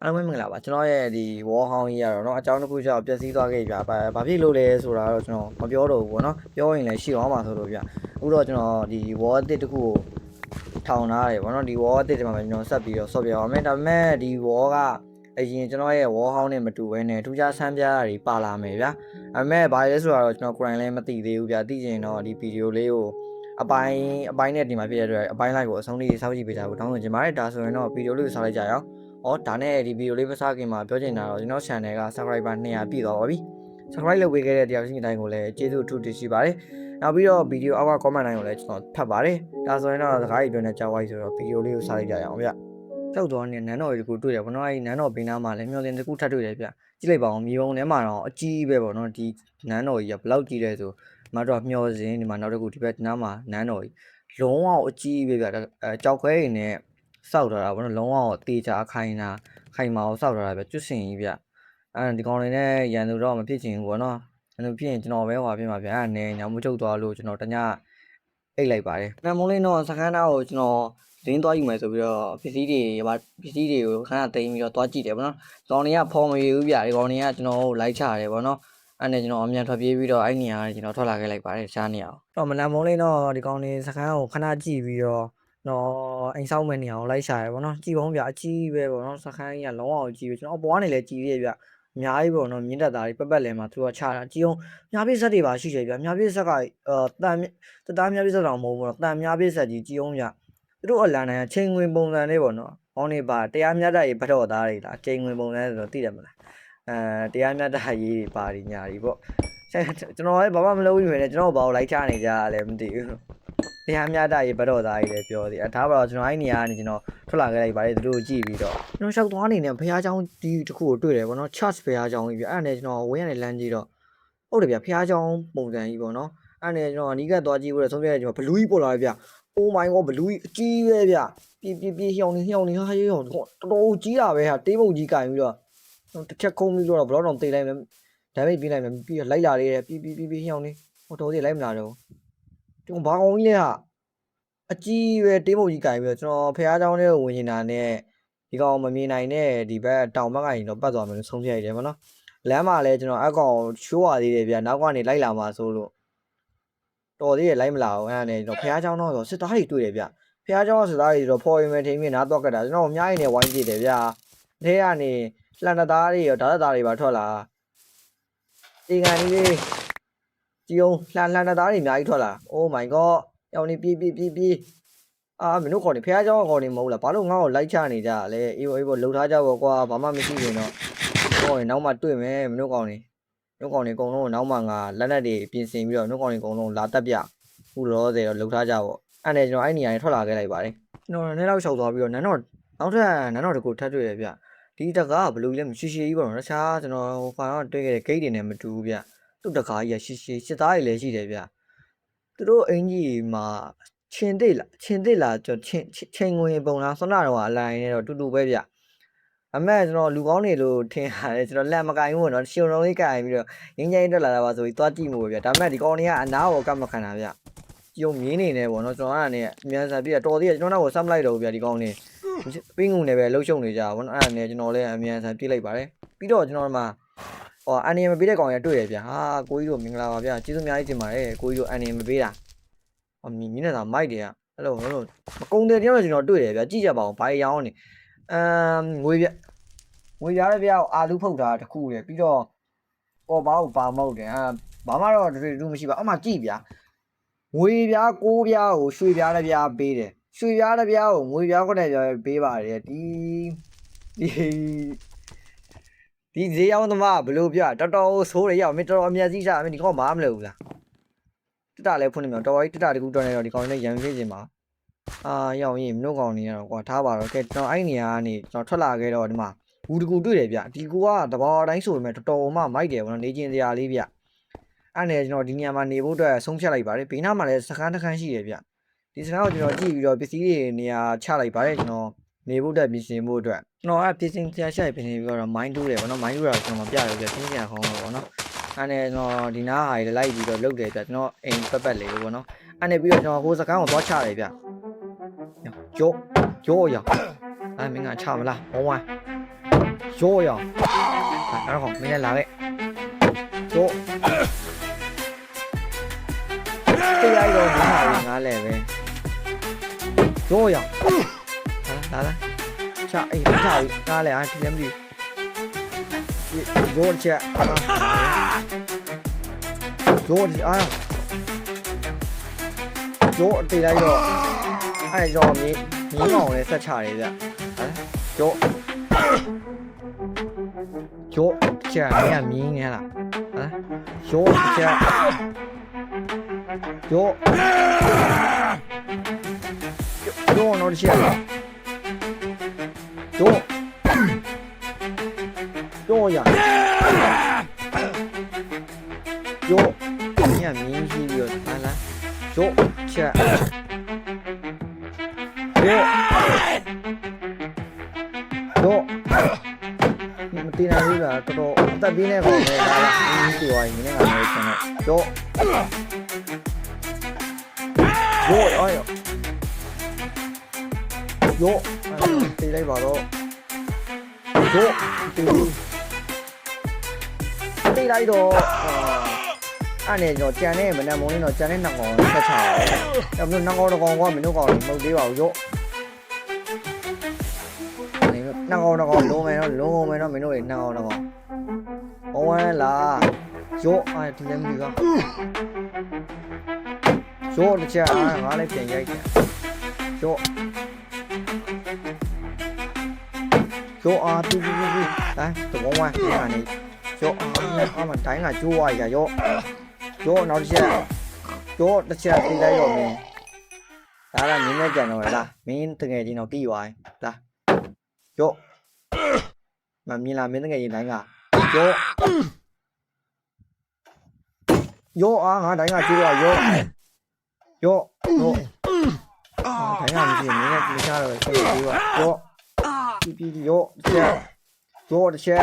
အားလုံးပဲမင်္ဂလာပါကျွန်တော်ရဲ့ဒီ wall hound ကြီးရတော့เนาะအကြောင်းတစ်ခုကြောင့်ပျက်စီးသွားခဲ့ကြဘာဖြစ်လို့လဲဆိုတာတော့ကျွန်တော်မပြောတော့ဘူးပေါ့နော်ပြောရင်လည်းရှိအောင်ပါဆိုလို့ဗျအခုတော့ကျွန်တော်ဒီ wall အသစ်တစ်ခုကိုထောင်ထားတယ်ပေါ့နော်ဒီ wall အသစ်ဒီမှာကျွန်တော်ဆက်ပြီးတော့ဆော့ပြအောင်မယ်ဒါပေမဲ့ဒီ wall ကအရင်ကျွန်တော်ရဲ့ wall hound နဲ့မတူဘဲနဲ့ထူးခြားဆန်းပြားတွေပါလာမယ်ဗျာဒါပေမဲ့ဘာလဲဆိုတော့ကျွန်တော်ကိုယ်တိုင်လည်းမသိသေးဘူးဗျာသိချင်တော့ဒီဗီဒီယိုလေးကိုအပိုင်းနဲ့ဒီမှာပြတဲ့အတွက်အပိုင်းလိုက်ကိုအဆုံးလေးစောင့်ကြည့်ပေးကြဖို့တောင်းဆိုချင်ပါတယ်ဒါဆိုရင်တော့ဗီဒီယိုလေးကိုဆောက်လိုက်ကြရအောင်ဒါနဲ့ဒီဗီဒီယိုလေးမစခင်မှာပြောချင်တာတော့ကျွန်တော် channel က subscriber 200ပြည့်သွားပါပြီ subscribe လုပ်ပေးခဲ့တဲ့တရားရှင်တိုင်းကိုလည်းကျေးဇူးအထူးတင်ရှိပါတယ်နောက်ပြီးတော့ဗီဒီယိုအောက်က comment တိုင်းကိုလည်းကျွန်တော်ဖတ်ပါတယ်ဒါဆိုရင်တော့စကားကြီးတွေနဲ့ကြောက်ဝိုင်းဆိုတော့ဗီဒီယိုလေးကိုစလိုက်ကြရအောင်ဗျကျောက်တော်နဲ့နန်းတော်ကြီးကိုတွေ့တယ်ပေါ့နော်အဲဒီနန်းတော်ဘေးနားမှာလည်းမျောလင်းတစ်ခုထပ်တွေ့တယ်ဗျကြည့်လိုက်ပါအောင်မြေပုံထဲမှာတော့အကြီးပဲပေါ့နော်ဒီနန်းတော်ကြီးကဘယ်လောက်ကြီးလဲဆိုမတော့မျောစင်းဒီမှာနောက်တစ်ခုဒီဘက်နားမှာနန်းတော်ကြီးလုံးဝအကြီးပဲဗျကြောက်ခွဲတွေနဲ့စောက်ထားတာပေါ့နော်လုံးဝတေချာခိုင်မာကိုစောက်ထားတာဗျကျွတ်စင်ကြီးဗျဒီကောင်လေးနဲ့ရန်သူတော့မဖြစ်ချင်ဘူးပေါ့နော်ရန်သူဖြစ်ရင်ကျွန်တော်ပဲဟွာဖြစ်မှာဗျအဲ့နဲ့ညောင်မချုပ်သွားလို့ကျွန်တော်တညအိတ်လိုက်ပါတယ်နံမုံလေးတော့စကန်းသားကိုကျွန်တော်လင်းသွားယူမယ်ဆိုပြီးတော့ပစ္စည်းတွေကိုခဏသိမ်းပြီးတော့သွားကြည့်တယ်ပေါ့နော်ကောင်လေးကဖော်မရဘူးဗျဒီကောင်လေးကကျွန်တော်ကိုလိုက်ချရတယ်ပေါ့နော်အဲ့နဲ့ကျွန်တော်အမြန်ထွက်ပြေးပြီးတော့အဲ့နေရာကျွန်တော်ထွက်လာခဲ့လိုက်ပါတယ်ရှားနေအောင်တော့မနံမုံလေးတော့ဒီကောင်လေးစကန်းကိုခဏကြည့်ပြီးတော့နော်အိမ်ဆောက်မဲ့နေအောင်လိုက်ရှာရပေါ့နော်ကြည်ပေါင်းဗျအကြီးပဲပေါ့နော်စခန်းကြီးကလုံးဝကြီးပဲကျွန်တော်အပေါ်ကနေလည်းကြီးရဲ့ဗျအများကြီးပေါ့နော်မြင်းတက်သားတွေပတ်လဲမှာသူကချတာကြည်အောင်မြားပြစ်ဆက်တွေပါရှိတယ်ဗျမြားပြစ်ဆက်ကတန်သားမြားပြစ်ဆက်တော့မဟုတ်ဘူးပေါ့တန်မြားပြစ်ဆက်ကြီးကြည်အောင်ဗျသူတို့အလန်တိုင်းချိန်ဝင်ပုံစံလေးပေါ့နော်ဟောင်းနေပါတရားမြတ်တက်ရေးဘတ်တော်သားတွေလားချိန်ဝင်ပုံစံဆိုတော့သိတယ်မလားတရားမြတ်တက်ရေးတွေပါညာတွေပေါ့ကျွန်တော်လည်းဘာမှမလုပ်ဘူးပဲကျွန်တော်ဘာလို့လိုက်ချနေကြလဲမသိဘူးတရားမျှတရေးဘတ်တော်သားကြီးလည်းပြောသေးဒါပါတော့ကျွန်တော်အဲ့နေရာကနေကျွန်တော်ထွက်လာခဲ့လိုက်ပါတယ်သူတို့ကြည့်ပြီးတော့ကျွန်တော်ရှောက်သွားနေနဲ့ဘုရားကျောင်းဒီတစ်ခုကိုတွေ့တယ်ဗောနော် Church ဘုရားကျောင်းကြီးပြအဲ့ဒါနဲ့ကျွန်တော်ဝင်းရနေလမ်းကြီးတော့ဟုတ်တယ်ဗျဘုရားကျောင်းပုံစံကြီးဗောနော်အဲ့နဲ့ကျွန်တော်အနီးကပ်သွားကြည့်ဖို့ဆုံးဖြတ်တယ်ကျွန်တော်ဘလူးကြီးပေါ်လာတယ်ဗျ Oh my god ဘလူးကြီးအကြီးပဲဗျပြေဟျောင်းနေဟာရေးဟျောင်းတော်တော်ကြီးတာပဲဟာတေးပုံကြီးကင်ပြီးတော့တစ်ချက်ခုံးပြီးတော့ဘလောက်တော့တေးလိုက်မယ်ဒါပေမဲ့ပြေးလိုက်မယ်ပြီးလိုက်လာလေပြေဟျောင်းနေဟိုတော်ကြီးလိုက်မလာတော့ကျွန်တော်ဘာကောင်ကြီးလဲဟာအကြီးပဲတေးပုံကြီးကင်ပြီးတော့ကျွန်တော်ဖះเจ้าထဲကိုဝင်နေတာနဲ့ဒီကောင်မမြင်နိုင်တဲ့ဒီဘက်တောင်ဘက်ကနေတော့ပတ်သွားမယ်လို့ဆုံးဖြတ်ရတယ်ဗောနော်လမ်းမှာလည်းကျွန်တော်အကောင်ရှိုးရသေးတယ်ဗျနောက်ကနေလိုက်လာမှာဆိုလို့တော်သေးတယ်လိုက်မလာဘူးအဲ့ဒါနဲ့ကျွန်တော်ဖះเจ้าတော့စစ်သားတွေတွေ့တယ်ဗျဖះเจ้าစစ်သားတွေတော့ဖော်ရင်မထိန်မြင်နားတော့ကတာကျွန်တော်အများကြီးနဲ့ဝိုင်းကြည့်တယ်ဗျအထဲကနေလှန်သားတွေရောဓာတ်သားတွေပါထွက်လာဒီကန်ကြီးလေးကြည်အောင်လှန်သားတွေအများကြီးထွက်လာ Oh my god ရောင်နေပြေးမင်းတို့ခေါ်နေဖះเจ้าခေါ်နေမဟုတ်လားဘာလို့ငါ့ကိုလိုက်ချနေကြလဲအေးဘောလှုပ်ထားကြပေါ့ကွာဘာမှမရှိရင်တော့ခေါ်ရင်နောက်မှတွေ့မယ်မင်းတို့ကောင်နေအကုန်လုံးနောက်မှငါလက်နက်တွေပြင်ဆင်ပြီးတော့မင်းတို့ကောင်နေအကုန်လုံးလာတက်ပြခုတော့စေတော့လှုပ်ထားကြပေါ့အဲ့နဲ့ကျွန်တော်အဲ့နေရာနေထွက်လာခဲ့လိုက်ပါတယ်ကျွန်တော်လည်းနောက်လျှောက်သွားပြီးတော့နောက်ထပ်နန်းတော်တကူထပ်တွေ့ရဗျဒီတကားဘလူးကြီးလည်းမရှိကြီးပေါ့နော်တခြားကျွန်တော်ဟိုကတော့တွေ့ခဲ့တဲ့ဂိတ်တွေနဲ့မတူဘူးဗျသူ့တကားကြီးကရှိစစ်သားတွေလည်းရှိတယ်ဗျသူတို့အင်ကြီးမှာချင်းသိလားကျွန်တော်ချင်းဝင်ပုံလားဆွမ်းနာတော့အလိုင်းနဲ့တော့တူတူပဲဗျအမေကျွန်တော်လူကောင်းနေလို့ထင်ရတယ်ကျွန်တော်လက်မကင်ဘူးပေါ့နော်ရှင်လုံးလေးကင်ပြီးတော့ငင်းငင်းတက်လာတာပါဆိုပြီးသွားကြည့်မှုပဲဗျဒါပေမဲ့ဒီကောင်တွေကအနားကိုကတ်မခံတာဗျကြုံမြင်းနေနေပေါ့နော်ကျွန်တော်အဲ့ဒါနဲ့အမြန်ဆန်ပြည့်တော်သေးတယ်ကျွန်တော်နောက်ကိုဆမ်းလိုက်တော့ဗျဒီကောင်တွေပင်းငုံနေပဲလှုပ်ရှုံနေကြပါဘောနော်အဲ့ဒါနဲ့ကျွန်တော်လည်းအမြန်ဆန်ပြည့်လိုက်ပါတယ်ပြီးတော့ကျွန်တော်တို့မှာအန်နီမပေးတဲ့ကောင်ရတွေ့ရဗျဟာကိုကြီးတို့မင်္ဂလာပါဗျကျေးဇူးအများကြီးတင်ပါတယ်ကိုကြီးတို့အန်နီမပေးတာမြင်းနေတာမိုက်တယ်အဲ့လိုမကုန်းတယ်တယောက်ကျွန်တော်တွေ့တယ်ဗျကြည့်ကြပါဦးဘာရောင်းနေငွေပြားတဲ့ဗျအာလူဖုတ်တာတခုလေပြီးတော့ဘာကိုပါမဟုတ်တယ်ဘာမှတော့တူမရှိပါအမှကြည့်ဗျာငွေပြား6ပြားကိုရွှေပြားတစ်ပြားပေးတယ်ရွှေပြားတစ်ပြားကိုငွေပြား9ပြားပေးပါတယ်ဒီဈေးရောက်သမားဘလို့ပြတော်တော်ဆိုးရရောက်မင်းတော်တော်အမျက်စီးစားမင်းဒီကောင်ဘာမှမလုပ်ဘူးလားတက်တာလည်းဖွင့်နေမှာတော်တော်ကြီးတက်တာတကူတော်နေတော့ဒီကောင်လည်းရံဖြစ်နေမှာရောက်ရင်မင်းတို့ကောင်နေရတော့ကွာထားပါတော့ကဲကျွန်တော်အဲ့နေရာကနေကျွန်တော်ထွက်လာခဲ့တော့ဒီမှာဘူးတကူတွေ့တယ်ဗျဒီကူကတဘာတိုင်းဆိုပေမဲ့တော်တော်မှမိုက်တယ်ဗောနော်နေကျင်စရာလေးဗျအဲ့နဲ့ကျွန်တော်ဒီနေရာမှာနေဖို့အတွက်ဆုံးဖြတ်လိုက်ပါတယ်ဘေးနားမှာလည်းစခန်းတစ်ခန်းရှိတယ်ဗျဒီစခန်းကိုကျွန်တော်ကြည့်ပြီးတော့ပစ္စည်းတွေနေရာချလိုက်ပါတယ်ကျွန်တော်နေဖို့အတွက်ပြင်ဆင်ဖို့အတွက်ကျွန်တော်ပြင်ဆင်ဆရာရှိပြင်ဆင်ပြီးတော့မိုင်းတူးတယ်ဗောနော်မိုင်းတူးတာကျွန်တော်မပြရဘူးဗျပြင်ဆင်ရခေါင်းတော့ဗောနော်အဲ့နဲ့ကျွန်တော်ဒီနားဟာတွေလိုက်ပြီးတော့လုပ်တယ်ဗျကျွန်တော်အိမ်ပတ်လေးဗောနော်အဲ့နဲ့ပြီးတော့ကျွန်တော်ဟိုစခန်းကိုသွားချတယ်ဗျကြောရမင်းကချမလားဘောဝိုင်း ရိုးရအောင်နောက်ကောင်မင်းလည်းလာခဲ့ရိုးတရားရောမင်းငါလည်းပဲရိုးရအောင်လာချအေးမချဘူးငါလည်းအားထလည်းမသိရိုးချက်ရိုးအားရိုးတေးလိုက်တော့အဲ့ကြောင့်မင်းကောင်လည်းဆက်ချတယ်ဗျရိုးချက်မင်းကမြင်းနေလားရိုးချက်ရိုးတော့ချက်ရိုးရရိုးမင်းကမြင်းကြီးပြီးတော့ဟာလားရိုးချက်ရိုးမတင်နိုင်ဘူးလားတော်တော်အသက်ပြင်းနေကောင်ပဲဒါလားဒီလိုရင်းနေတာလည်းကျွန်တော်ရိုးအော်ရိုးတေးလိုက်ပါတော့ရိုးတေးလိုက်တော့အဲ့နဲ့ကျွန်တော်ကြံနေမနက်မိုးလင်းတော့ကြံနေနှစ်ကောင်ဆက်ချတယ်အဲ့မျိုးနှစ်ကောင်တစ်ကောင်ကမင်းတို့ကောင်မဟုတ်သေးပါဘူးရိုးနှစ်ကောင်လုံးမယ်တော့လုံးမယ်တော့မင်းတို့တွေနှစ်ကောင်ဘဝန်းလားရိုးအဲ့ဒီလည်းမပြီးပါရိုးတစ်ချက်ငါလည်းပြန်ရိုက်တယ်ရိုးပြီး来怎么玩你看你俺们တိုင်းကကျိုးသွားရရောနောက်တစ်ချက်တစ်ချက်ပြီးလိုက်ရောမင်းဒါကမင်းနဲ့ကြံတော့လားမင်းတကယ်ချင်းတော့ပြီးသွားလားမမြင်လားမင်းတကယ်ချင်းတိုင်းကငါတိုင်းကကျိုးသွားတိုင်းကမရှိမင်းနဲ့ကြည့်ချတော့ဆက်ပြီးသွားပြီးတစ်ချက်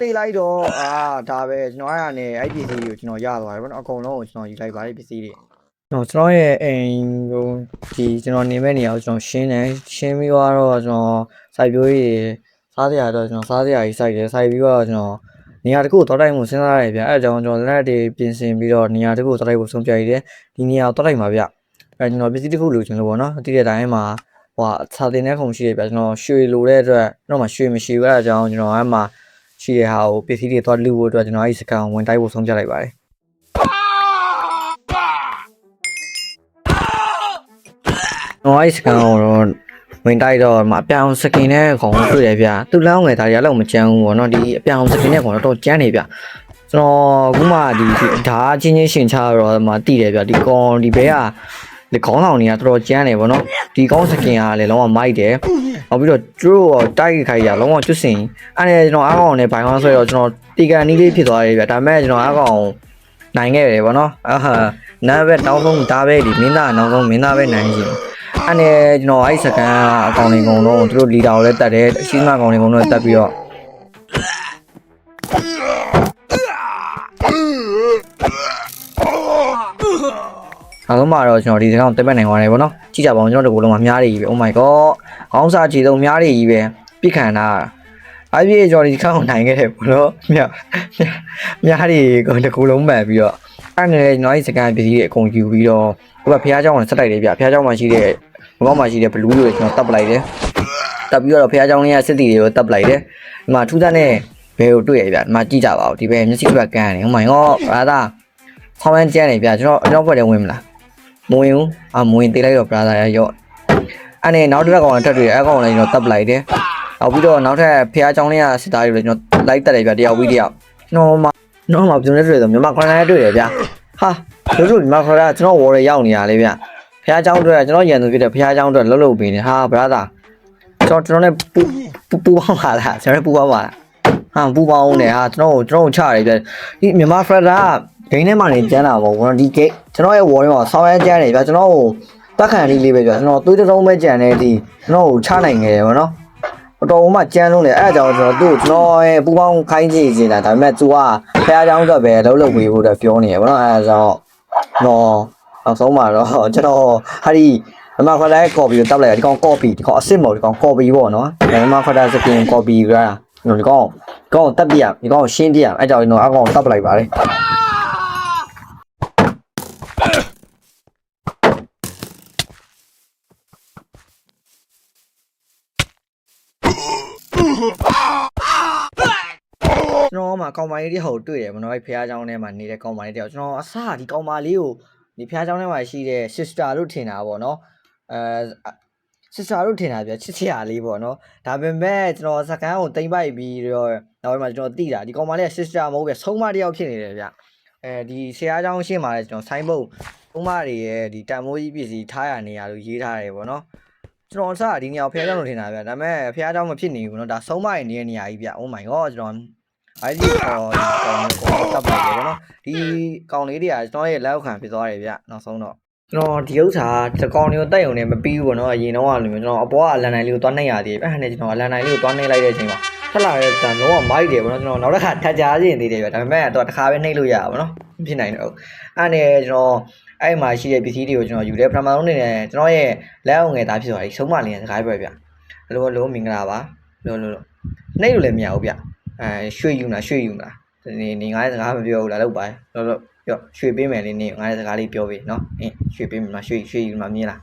တိတ်လိုက်တော့ဒါပဲကျွန်တော်အဲ့ဒါနဲ့အဲ့ပစ္စည်းကိုကျွန်တော်ရသွားတယ်ဗောနော်အကုန်လုံးကိုကျွန်တော်ယူလိုက်ပါတယ်ပစ္စည်းတွေကျွန်တော်ရဲ့အိမ်ဟိုဒီကျွန်တော်နေမဲ့နေရာကိုကျွန်တော်ရှင်းပြီးတော့ကျွန်တော်စိုက်ပျိုးရေးစားစရာတော့ကျွန်တော်စားစရာကြီးစိုက်တယ်စိုက်ပြီးတော့ကျွန်တော်နေရာတစ်ခုကိုတောက်တိုက်မှုစဉ်းစားရတယ်ဗျအဲ့ဒါကြောင့်ကျွန်တော်လက်တွေပြင်ဆင်ပြီးတော့နေရာတစ်ခုကိုတောက်တိုက်ဖို့ဆုံးဖြတ်ရတယ်ဒီနေရာကိုတောက်တိုက်မှာဗျအဲ့ကျွန်တော်ပစ္စည်းတစ်ခုလိုချင်လို့ဗောနော်အတိတဲ့အတိုင်းမှာဟိုစာတင်တဲ့ခုံရှိရပြကျွန်တော်ရွှေလိုတဲ့အတွက်ကျွန်တော်မှရွှေမရှိဘူးအဲအကြောင်းကျွန်တော်အဲ့မှာရှိတဲ့ဟာကိုပစ္စည်းတွေသွားလူဖို့အတွက်ကျွန်တော်အဲ့ဒီစကန်ဝင်တိုက်ဖို့ဆုံးဖြတ်လိုက်ပါတယ်ကျွန်တော်အဲ့ဒီစကန်ကိုဝင်တိုက်တော့မှအပြောင်စကင်နဲ့ခေါင်းတွေ့တယ်ဗျသူ့လောင်းငယ်သားတွေအဲ့လောက်မကြမ်းဘူးဗောနော်ဒီအပြောင်စကင်နဲ့ခေါင်းတော့ကြမ်းနေဗျကျွန်တော်ခုမှဒီဓာတ်ချင်းရှင်ချတော့မှတိတယ်ဗျဒီကောင်ဒီဘဲကဒီခေါင်းဆောင်တွေကတော်တော်ကျန်းတယ်ဗောနော်ဒီကောင်းစကင်ကလည်းလုံးဝမိုက်တယ်နောက်ပြီးတော့သူတို့တိုက်ခိုက်ရလုံးဝကျွတ်စင်အဲ့ဒါကျွန်တော်အားကောင်နဲ့ဘိုင်ကောင်းဆွဲတော့ကျွန်တော်တီကန်နီးလေးဖြစ်သွားတယ်ဗျဒါပေမဲ့ကျွန်တော်အားကောင်နိုင်ခဲ့တယ်ဗောနော်နားပဲတောင်းဆုံးဒါပဲဒီမင်းသားနောက်ဆုံးမင်းသားပဲနိုင်ရှင်အဲ့နဲ့ကျွန်တော်အဲ့စကန်အကောင်တွေအကုန်လုံးသူတို့လီဒါကိုလည်းတတ်တယ်အရှိမကောင်တွေအကုန်လုံးတတ်ပြီးတော့အားလုံးမှာတော့ကျွန်တော်ဒီစကားကိုတက်ပတ်နိုင်သွားတယ်ဗောနော်ကြည့်ကြပါဦးကျွန်တော်တို့ကလုံးမှာများနေပြီပဲ Oh my god ခေါင်းစားကြည့်တော့များနေပြီပဲပြစ်ခံတာအားပြည့်ကျွန်တော်ဒီစကားကိုနိုင်ခဲ့တယ်ဗောနော်များနေကိုတကူလုံးမှန်ပြီးတော့အဲ့နဲ့ကျွန်တော်ဒီစကားပစ္စည်းတွေအကုန်ယူပြီးတော့ဟိုဘက်ဖះเจ้าကိုဆက်လိုက်တယ်ဗျဖះเจ้าမှာရှိတဲ့ဘကောက်မှာရှိတဲ့ဘလူးတွေကျွန်တော်တပ်ပလိုက်တယ်တပ်ပြီးတော့ဖះเจ้าလေးကစစ်တီတွေကိုတပ်ပလိုက်တယ်ဒီမှာထူးဆန်းတဲ့ဘယ်ကိုတွေ့ရဗျဒီမှာကြည့်ကြပါဦးဒီဘက်မျက်စိကကန်းတယ် Oh my god ဘာသာဆောင်းရမ်းကျန်းနေဗျကျွန်တော်ဘက်ထဲဝင်မလားမဝင်ဘူးမဝင်သေးလိုက်တော့ brother ရရော့အဲ့နဲ့နောက်တစ်ခါကောင်တက်တွေ့အဲ့ကောင်လည်းကျွန်တော်တပ်ပလိုက်တယ်နောက်ပြီးတော့နောက်ထပ်ဖះเจ้าလေးကစစ်သားတွေလည်းကျွန်တော်လိုက်တက်တယ်ဗျတယောက်ပြီးတယောက်ကျွန်တော်မှပြုံးနေတွေ့ဆိုမြန်မာခရိုင်လည်းတွေ့တယ်ဗျဟာတို့မြန်မာခရိုင်ကကျွန်တော်ဝေါ်ရရောက်နေရလေဗျဖះเจ้าအတွက်ကျွန်တော်ရန်သူဖြစ်တဲ့ဖះเจ้าအတွက်လှုပ်လှုပ်ပေးနေဟာ brother ကျွန်တော်နဲ့ပူပေါင်းပါလားကျွန်တော်ပူပေါင်းပါလားဟာပူပေါင်းနေဟာကျွန်တော်ချရတယ်ဗျဒီမြန်မာဖရက်တာဂိမ်းထဲမှာနေကျန်းတာပေါ့ကျွန်တော်ဒီဂိတ်ကျွန်တော်ရဲ့ wall မှာဆောင်းရမ်းကျန်းနေဗျကျွန်တော်ကိုတက်ခံလေးပဲဗျကျွန်တော်သွေးတုံးပဲကြံနေဒီကျွန်တော်ကိုချနိုင်ခဲ့တယ်ဗောနော်အတော်မှကျန်းလုံးလေအဲ့အကြောင်းကျွန်တော်ရဲ့ပူပေါင်းခိုင်းကြည့်နေတာဒါပေမဲ့ तू ကဖះเจ้าအတွက်ပဲလှုပ်လှုပ်ပေးဖို့အတွက်ပြောနေရဗောနော်အဲ့အကြောင်းတော့နောက်ဆုံးမှာတော့ကျွန်တော်ဟာဒီ အမခလိုက်ကော်ပီကိုတပ်လိုက်ဒီကောင်ကော်ပီဒီကောင်အစ်စ်မဟုတ်ဒီကောင်ကော်ပီပေါ့နော်အမခလိုက်စကင်ကော်ပီကဒီကောင်တပ်ပြရဒီကောင်ရှင်းပြရအဲ့ကြောင့်ကျွန်တော်အကောင်တပ်ပလိုက်ပါလေကျွန်တော်မှကောင်မလေးတယောက်တွေ့တယ်မနော်ဖះเจ้าထဲမှာနေတဲ့ကောင်မလေးတယောက်ကျွန်တော်အစားဒီကောင်မလေးကိုဒီဖះเจ้าထဲမှာရှိတဲ့ sister လို့ထင်တာပေါ့နော်sister လို့ထင်တာပြချစ်ချရာလေးပေါ့နော်ဒါပေမဲ့ကျွန်တော်စကန်ကိုတိမ့်ပိုက်ပြီးတော့နောက်မှကျွန်တော်သိတာဒီကောင်မလေးက sister မဟုတ်ပြဆုံးမတယောက်ဖြစ်နေတယ်ဗျဒီဆရာเจ้าရှင်းမှာလဲကျွန်တော်ဆိုင်းဘုတ်ဥမတွေရဲ့ဒီတန်မိုးကြီးပစ္စည်းထားရနေရလို့ရေးထားတယ်ပေါ့နော်ကျွန်တော်အစားဒီနေရာကိုဖះเจ้าလို့ထင်တာဗျဒါပေမဲ့ဖះเจ้าမဖြစ်နေဘူးနော်ဒါဆုံးမရဲ့နေတဲ့နေရာကြီးဗျ Oh my god ကျွန်တော်အဲ့ဒီကောင်တပ်လိုက်တယ်ဗောနော်ဒီကောင်လေးတွေကကျွန်တော်ရဲ့လက်အောက်ခံဖြစ်သွားတယ်ဗျနောက်ဆုံးတော့ကျွန်တော်ဒီဥစ္စာတကောင်တွေကိုတိုက်ုံနဲ့မပြီးဘူးဗောနော်အရင်တော့ကလိုမျိုးကျွန်တော်အပေါ်ကအလန်နိုင်လေးကိုသွားနှိပ်ရသေးတယ်အဲ့ဒါနဲ့ကျွန်တော်အလန်နိုင်လေးကိုသွားနှိပ်လိုက်တဲ့အချိန်မှာထက်လာတဲ့တန်လုံးကမိုက်တယ်ဗောနော်ကျွန်တော်နောက်တစ်ခါထပ်ကြားခြင်းသေးတယ်ဗျဒါပေမဲ့တော့တစ်ခါပဲနှိပ်လို့ရပါဗောနော်မဖြစ်နိုင်တော့အဲ့နဲ့ကျွန်တော်အဲ့မှာရှိတဲ့ပစ္စည်းတွေကိုကျွန်တော်ယူတယ်ပထမဆုံးနေနဲ့ကျွန်တော်ရဲ့လက်အောက်ငယ်သားဖြစ်သွားပြီဆုံးမလေးစကားပဲဗျလို့မင်္ဂလာပါလို့နှိပ်လို့လည်းမရဘူးဗျရွှေယူမလားနေငါရဲ့စကားမပြောဘူးလားလောက်ပါလို့ပြောရွှေပေးမယ်လေးနေငါရဲ့စကားလေးပြောပေးနော်ရွှေပေးမှာရွှေယူမှာမြင်လာ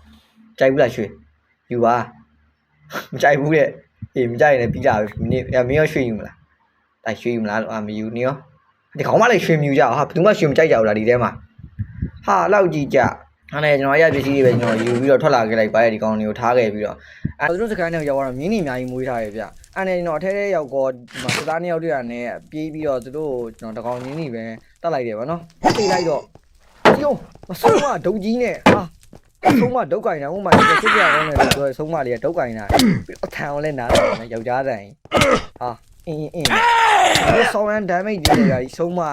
းကြိုက်ဘူးလားရွှေယူပါမကြိုက်ဘူးတဲ့မကြိုက်ရင်လည်းပြီးတာပဲမင်းရောရွှေယူမလားဒါရွှေယူမလားမယူနေရောဒီကောင်မလည်းရွှေမြူကြဟာဘယ်သူမှရွှေမကြိုက်ကြဘူးလားဒီထဲမှာဟာလောက်ကြည့်ကြအဲ့နဲ့ကျွန်တော်ရပစ္စည်းတွေပဲကျွန်တော်ယူပြီးတော့ထွက်လာခဲ့လိုက်ပါရဲ့ဒီကောင်တွေကိုထားခဲ့ပြီးတော့သူတို့စကိုင်းနဲ့ရောက်တော့မြင်းနေအများကြီးမွေးထားရဗျအဲ့နဲ့ကျွန်တော်အထဲထဲရောက်တော့ဒီမှာစသားနှစ်ယောက်တည်းကနေပြေးပြီးတော့သူတို့ကျွန်တော်တကောင်မြင်းနေပဲတတ်လိုက်တယ်ဗောနော်ပြေးလိုက်တော့ဒီအောင်မဆုံးမဒုတ်ကြီးနဲ့ဟာဆုံးမဒုတ်ကင်တာဥမာစစ်ပြအောင်လည်းပြောဆုံးမလေးကဒုတ်ကင်တာအထံအောင်လည်းနားတယ်နော်ယောက်ျားတိုင်ဟာအင်းဒီဆောင်းရန် damage ကြီးတွေကဆုံးမဟ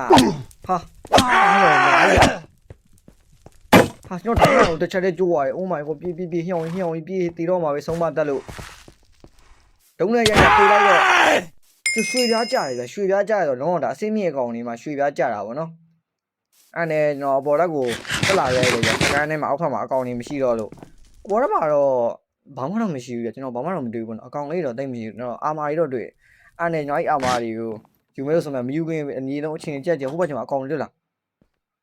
ာဟာကျွန်တော်တော့တချက်တည်းကြိုးရတယ် Oh my god ပြေးဟျောင်းပြေးတီတော့မှာပဲဆုံးမတက်လို့ဒုံးနဲ့ရိုက်ပြေးလိုက်တော့ရွှေပြားကြတယ်ဗျရွှေပြားကြရတော့လုံးဝဒါအစိမ့်မြင့်ကောင်တွေမှာရွှေပြားကြတာဗောနော်အဲ့နဲ့ကျွန်တော်ပေါ်လက်ကိုတက်လာရဲတယ်ဗျစကိုင်းထဲမှာအောက်ခါမှာအကောင်တွေမရှိတော့လို့ပေါ်လက်မှာတော့ဘာမှတော့မရှိဘူးဗျကျွန်တော်ဘာမှတော့မတွေ့ဘူးနော်အကောင်လေးတော့တိတ်မရှိဘူးကျွန်တော်အာမာတွေတော့တွေ့အဲ့နဲ့ကျွန်တော်အဲ့အာမာတွေကိုယူမဲလို့ဆိုမှမယူခင်အနည်းဆုံးအချိန်ကြက်ဟိုဘက်ကျမှအကောင်တွေတွေ့လာ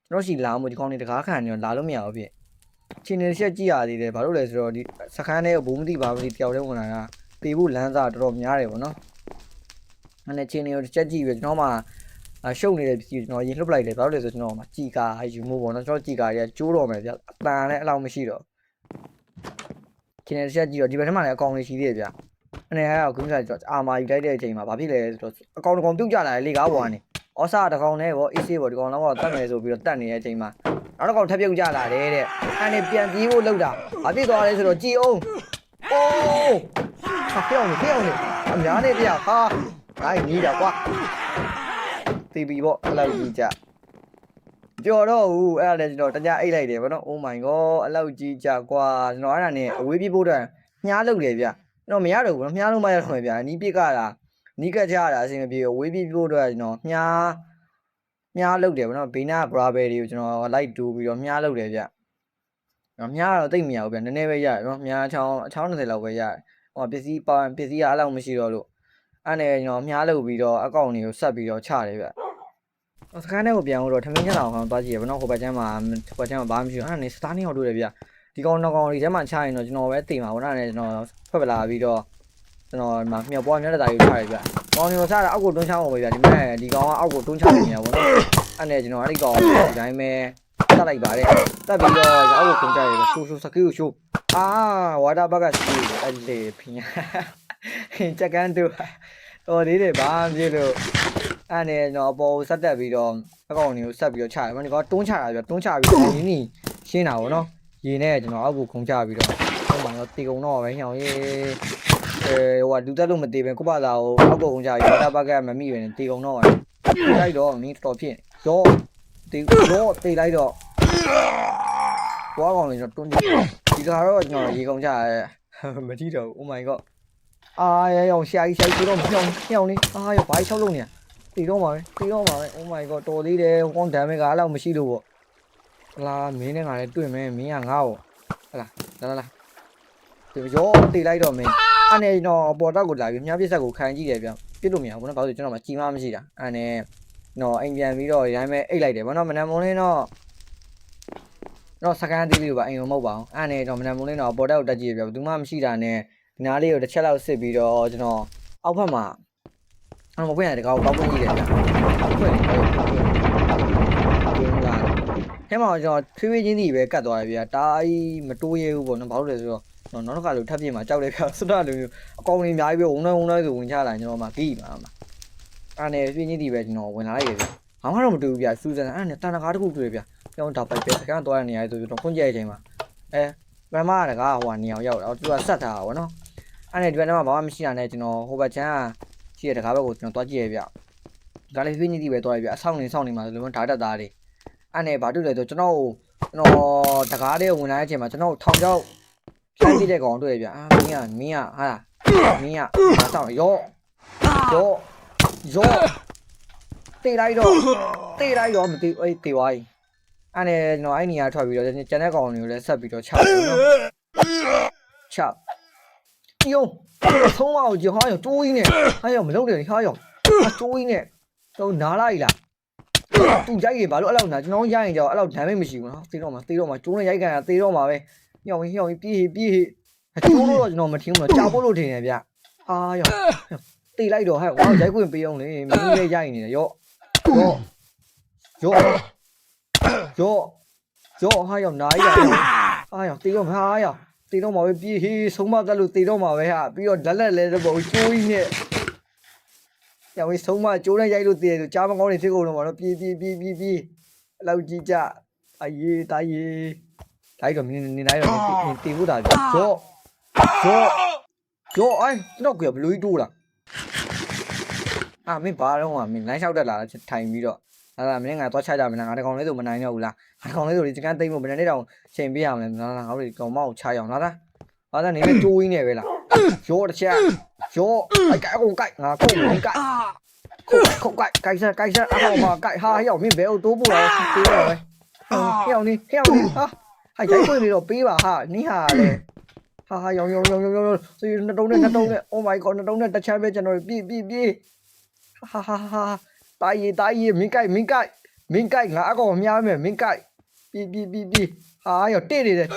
ကျွန်တော်ရှိလာမှုဒီကောင်တွေတကားခံနေတော့လာလို့မရဘူးဖြစ်ချင်းနေချက်ကြည့်ရသေးတယ်ဘာလို့လဲဆိုတော့ဒီစခန်းထဲကိုဘုံမသိပါဘူးဒီတယောက်တည်းဝင်လာတာပေဖို့လမ်းစာတော်တော်များတယ်ဗောနော်အဲ့နဲ့ချင်းနေကိုချက်ကြည့်ပြီးကျွန်တော်မှရှုပ်နေတဲ့ပစ္စည်းကျွန်တော်ရင်လှုပ်လိုက်တယ်ဘာလို့လဲဆိုကျွန်တော်မှကြည်ကာယူမှုဗောနော်ကျွန်တော်ကြည်ကာတွေကကျိုးတော်မယ်ဗျအတန်လည်းအလောက်မရှိတော့ချင်းနေချက်ကြည့်တော့ဒီဘက်ထဲမှာလည်းအကောင်လေးရှိသေးတယ်ဗျအဲ့နဲ့အဲ့ကဂုဏ်ဆိုင်အာမာယူလိုက်တဲ့အချိန်မှာဘာဖြစ်လဲဆိုတော့အကောင်တစ်ကောင်ပြုတ်ကျလာတယ်လေကားပေါ်ကနေဩစာတကောင်နဲ့ဗောအေးဆေးဗောဒီကောင်တော့တတ်မယ်ဆိုပြီးတော့တတ်နေတဲ့အချိန်မှာနောက်တစ်ကောင်ထပ်ပြုတ်ကျလာတယ်တဲ့အဲ့နဲ့ပြန်ပြေးဖို့လှုပ်တာဘာဖြစ်သွားလဲဆိုတော့ကြည်အောင်အိုးဖေအောင်နေအများနဲ့ပြဟာအဲ့နီးတာကွာတီဗီပေါ့အဲ့လောက်ကြီးကြကြော်တော့ဦးအဲ့ဒါလည်းကျွန်တော်တညအိတ်လိုက်တယ်ဗောနော် Oh my god အဲ့လောက်ကြီးကြကွာကျွန်တော်အဲ့ဒါနဲ့အဝေးပြေးဖို့တော့ညှားလုပ်တယ်ဗျကျွန်တော်မရတော့ဘူးနော်ညှားလို့မရတော့မယ်ဗျနီးပစ်ကတာနီးကကြတာအဆင်မပြေဘူးဝေးပြေးဖို့တော့ကျွန်တော်ညှားလုပ်တယ်ဗောနော်ဘေးနာဘရာဘယ်တွေကိုကျွန်တော်လိုက်တူပြီးတော့ညှားလုပ်တယ်ဗျညှားတော့တိတ်မရဘူးဗျနည်းနည်းပဲရတယ်နော်ညှားချောင်း20လောက်ပဲရတယ်ဟိုပစ္စည်းကအဲ့လောက်မရှိတော့လို့အဲ့နဲ့ကျွန်တော်မြားလုပ်ပြီးတော့အကောင့်တွေကိုဆက်ပြီးတော့ချတယ်ဗျစကိုင်းထဲကိုပြန်လို့တော့ထမင်းချက်အောင်သွားကြည့်ရဘယ်တော့ဟိုဘက်ချမ်းမှာဘာမှမရှိဘူးအဲ့နဲ့စတားနေအောင်တွေ့တယ်ဗျဒီကောင်တော့ကောင်ဒီထဲမှာချရင်တော့ကျွန်တော်ပဲတိမ်ပါဘောနော်နဲ့ကျွန်တော်ဖက်ပလာပြီးတော့ကျွန်တော်မှမြောက်ပွားမြတ်တာကြီးချရတယ်ဗျကောင်တွေကိုချတာအောက်ကိုတွန်းချအောင်ပဲဗျဒီမဲ့ဒီကောင်ကအောက်ကိုတွန်းချနေရပါဘောနော်အဲ့နဲ့ကျွန်တော်အဲ့ဒီကောင်ဒီတိုင်းပဲတက်လိုက်ပါတယ်တက်ပြီးတော့အောက်ကိုခုန်ကြရတယ်ရှိုးစကီးရှိုးဝါတာဘက်ကရှိအဲ့လေဖင်ချက်ကန်တူတော်သေးတယ်ဘာမှဖြစ်လို့အဲ့နဲ့ကျွန်တော်အပေါ်ဆက်တက်ပြီးတော့အကောင်တွေကိုဆက်ပြီးတော့ချတယ်ဒီကောင်တွန်းချတာပြတွန်းချပြီးတော့ရင်းနေရှင်းတာဗောနော်ရေနဲ့ကျွန်တော်အောက်ကိုခုန်ချပြီးတော့ဟိုမှာတော့တေကုံတော့ပဲဟောင်းရေးဟိုကလူတက်လို့မသေးပဲကိုပါသားကိုအောက်ကိုခုန်ချပြီးဝါတာဘက်ကမမိပဲတေကုံတော့လိုက်တော့မင်းတော်ဖြစ်ရောတေလိုက်တော့ဘွားကောင်တွေကျွန်တော်တွန်းဒီကတော့ကျွန်တော်ရေကုန်ချရဲမကြည့်တော့ဘူး Oh my god ရောင်ရှာကြီးဆိုတော့မြောင်နေရောဘာကြီး6လုံးနေတီတော့မှာပဲ Oh my god တော်သေးတယ်ဟိုကောင် damage ကအဲ့လောက်မရှိလို့ပေါ့လာမင်းနဲ့ငါလည်းတွေ့မယ်မင်းကငါ့ကိုဟလာ ရောတေးလိုက်တော့မင်းအဲ့နဲ့ကျွန်တော်ပေါ်တော့ကိုလာပြီးမြားပြစ်ဆက်ကိုခံကြည့်တယ်ဗျပြစ်လို့မရဘူးနော်ဘာလို့ကျွန်တော်မှကြီးမမရှိတာအဲ့နဲ့နော်အိမ်ပြန်ပြီးတော့ဒီတိုင်းပဲအိတ်လိုက်တယ်ဘာလို့မနက်မိုးလင်းတော့စကန်တီးပြီးတော့အိမ်ကိုမဟုတ်ပါဘူးအဲ့နဲ့ကျွန်တော်မနက်မိုးလင်းတော့ပေါ်တော့ကိုတက်ကြည့်တယ်ဗျဘူးမှမရှိတာနဲ့ဒီနားလေးကိုတစ်ချက်လောက်စစ်ပြီးတော့ကျွန်တော်အောက်ဖက်မှာမပွင့်ရတဲ့ကောင်ကောက်ပွင့်ကြည့်တယ်ဗျပွင့်ထဲမှာကျွန်တော်ထွေးထွေးချင်းစီပဲကတ်သွားတယ်ဗျတားကြီးမတိုးရဲဘူးပေါ့နော်ဘာလို့လဲဆိုတော့နောက်တစ်ခါလို့ထပ်ပြင်းမှာကြောက်တယ်ဗျစွတ်တာလိုမျိုးအကောင်ကြီးအများကြီးပဲဝုန်းဝုန်းဆိုဝင်ချလာကျွန်တော်မှပြီးပါမှာအဲ့နဲ့ပြင်းချင်းစီပဲကျွန်တော်ဝင်လာလိုက်ရဗျဘာမှတော့မတူဘူးဗျစူဇန်အဲ့နဲ့တန်တကားတစ်ခုတွေ့ဗျပြောင်းတော့ပိုက်ပဲစကန်သွားတဲ့နေရာဆိုကျွန်တော်ခွင့်ကြဲအချိန်မှာဗမားတကားဟိုကနေအောင်ရောက်တော့သူကဆက်ထားတာဗောနော်အဲ့နဲ့ဒီဘက်ထဲမှာဘာမှမရှိတာနဲ့ကျွန်တော်ဟိုဘက်ချမ်းရှိတဲ့တကားဘက်ကိုကျွန်တော်တွားကြည့်ရဗျဒါလည်းပြင်းချင်းစီပဲတွားရဗျအဆောင်နေမှာဆိုလို့ဓာတ်တက်သားတွေအဲ့နဲ့ဘာတွေ့လဲဆိုကျွန်တော်တကားလေးဝင်လာတဲ့အချိန်မှာကျွန်တော်ထောင်ချောက်ဖြန်းပြတဲ့ကောင်တွေ့ရဗျမင်းကဟာမင်းကမဆောင်ရောတေးလိုက်တော့မသိအေးတေးဝိုင်းအဲ့နဲ့ကျွန်တော်အဲ့နေရာထွက်ပြီးတော့ကျန်တဲ့ကောင်တွေကိုလည်းဆက်ပြီးတော့ချတယ်နော်ချယုံဆုံးမအောင်ကြဟာရောတိုးကြီးနဲ့ဟာရောမလုပ်တယ်ဟာရောတိုးကြီးနဲ့တော့နားလိုက်လားသူရိုက်ရဘာလို့အဲ့လောက်နာကျွန်တော်ရိုက်ရင်ကြောက်အဲ့လောက်ဒဏ်မိတ်မရှိဘူးနော်သေတော့မှာကျိုးနဲ့ရိုက်ကန်တာသေတော့မှာပဲညောင်ပြေးကျိုးလို့တော့ကျွန်တော်မထင်ဘူးနော်ကြာဖို့လို့ထင်တယ်ဗျဟာရောတေးလိုက်တော့ဟဲ့ဝါရိုက်ခွင့်ပေးအောင်လေမင်းလေးရိုက်နေတယ်ရောဟာရောနားရဟာရောတေးတော့ဟာရောတေးတော့မှာပဲပြေးဟေးဆုံးမတက်လို့တေးတော့မှာပဲဟာပြီးတော့လက်လဲတော့ကျိုးကြီးနဲ့ညဝေးဆုံးမကျိုးနဲ့ရိုက်လို့တည်တယ်ဆိုကြားမကောင်းနေဖြစ်ကုန်တော့မှာတော့ပြေးအလောက်ကြီးကြအေးတာရေးတိုင်းတော့နေတိုင်းတော့တည်ဖို့တာကြော့အဲ့တော့ကဘလူးတိုးလားမင်းဘာတော့မင်းလမ်းလျှောက်တက်လာထိုင်ပြီးတော့ဟာမင်းငါသွားချကြမလားငါတကောင်လေးဆိုမနိုင်တော့ဘူးလားငါတကောင်လေးဆိုဒီစကန်သိမ့်ဖို့ဘယ်နဲ့တောင်ချိန်ပေးရမလဲငါတို့ကောင်မကိုချရအောင်လားဘာသာနေနဲ့ကျိုးရင်းနေပဲလားရောတစ်ချက်ရောไอ้ကိုကိုက်ငါကိုကိုက်ကိုက်စားအကောင်မကိုက်ဟာရောက်မင်းဘယ်ကိုတိုးပို့လဲပေးတော့ပဲဟဲ့အောင်နေဟာဟိုက်ခွင့်နေတော့ပေးပါဟာနင်းဟာလေဟာရောင်ဆိုရင်နှစ်တုံးနဲ့ Oh my god နှစ်တုံးနဲ့တစ်ချမ်းပဲကျွန်တော်ပြေးဟာတာရေးမင်းကိုက်ငါအကောင်များမယ်မင်းကိုက်ပြေးဟာရောတိနေတယ်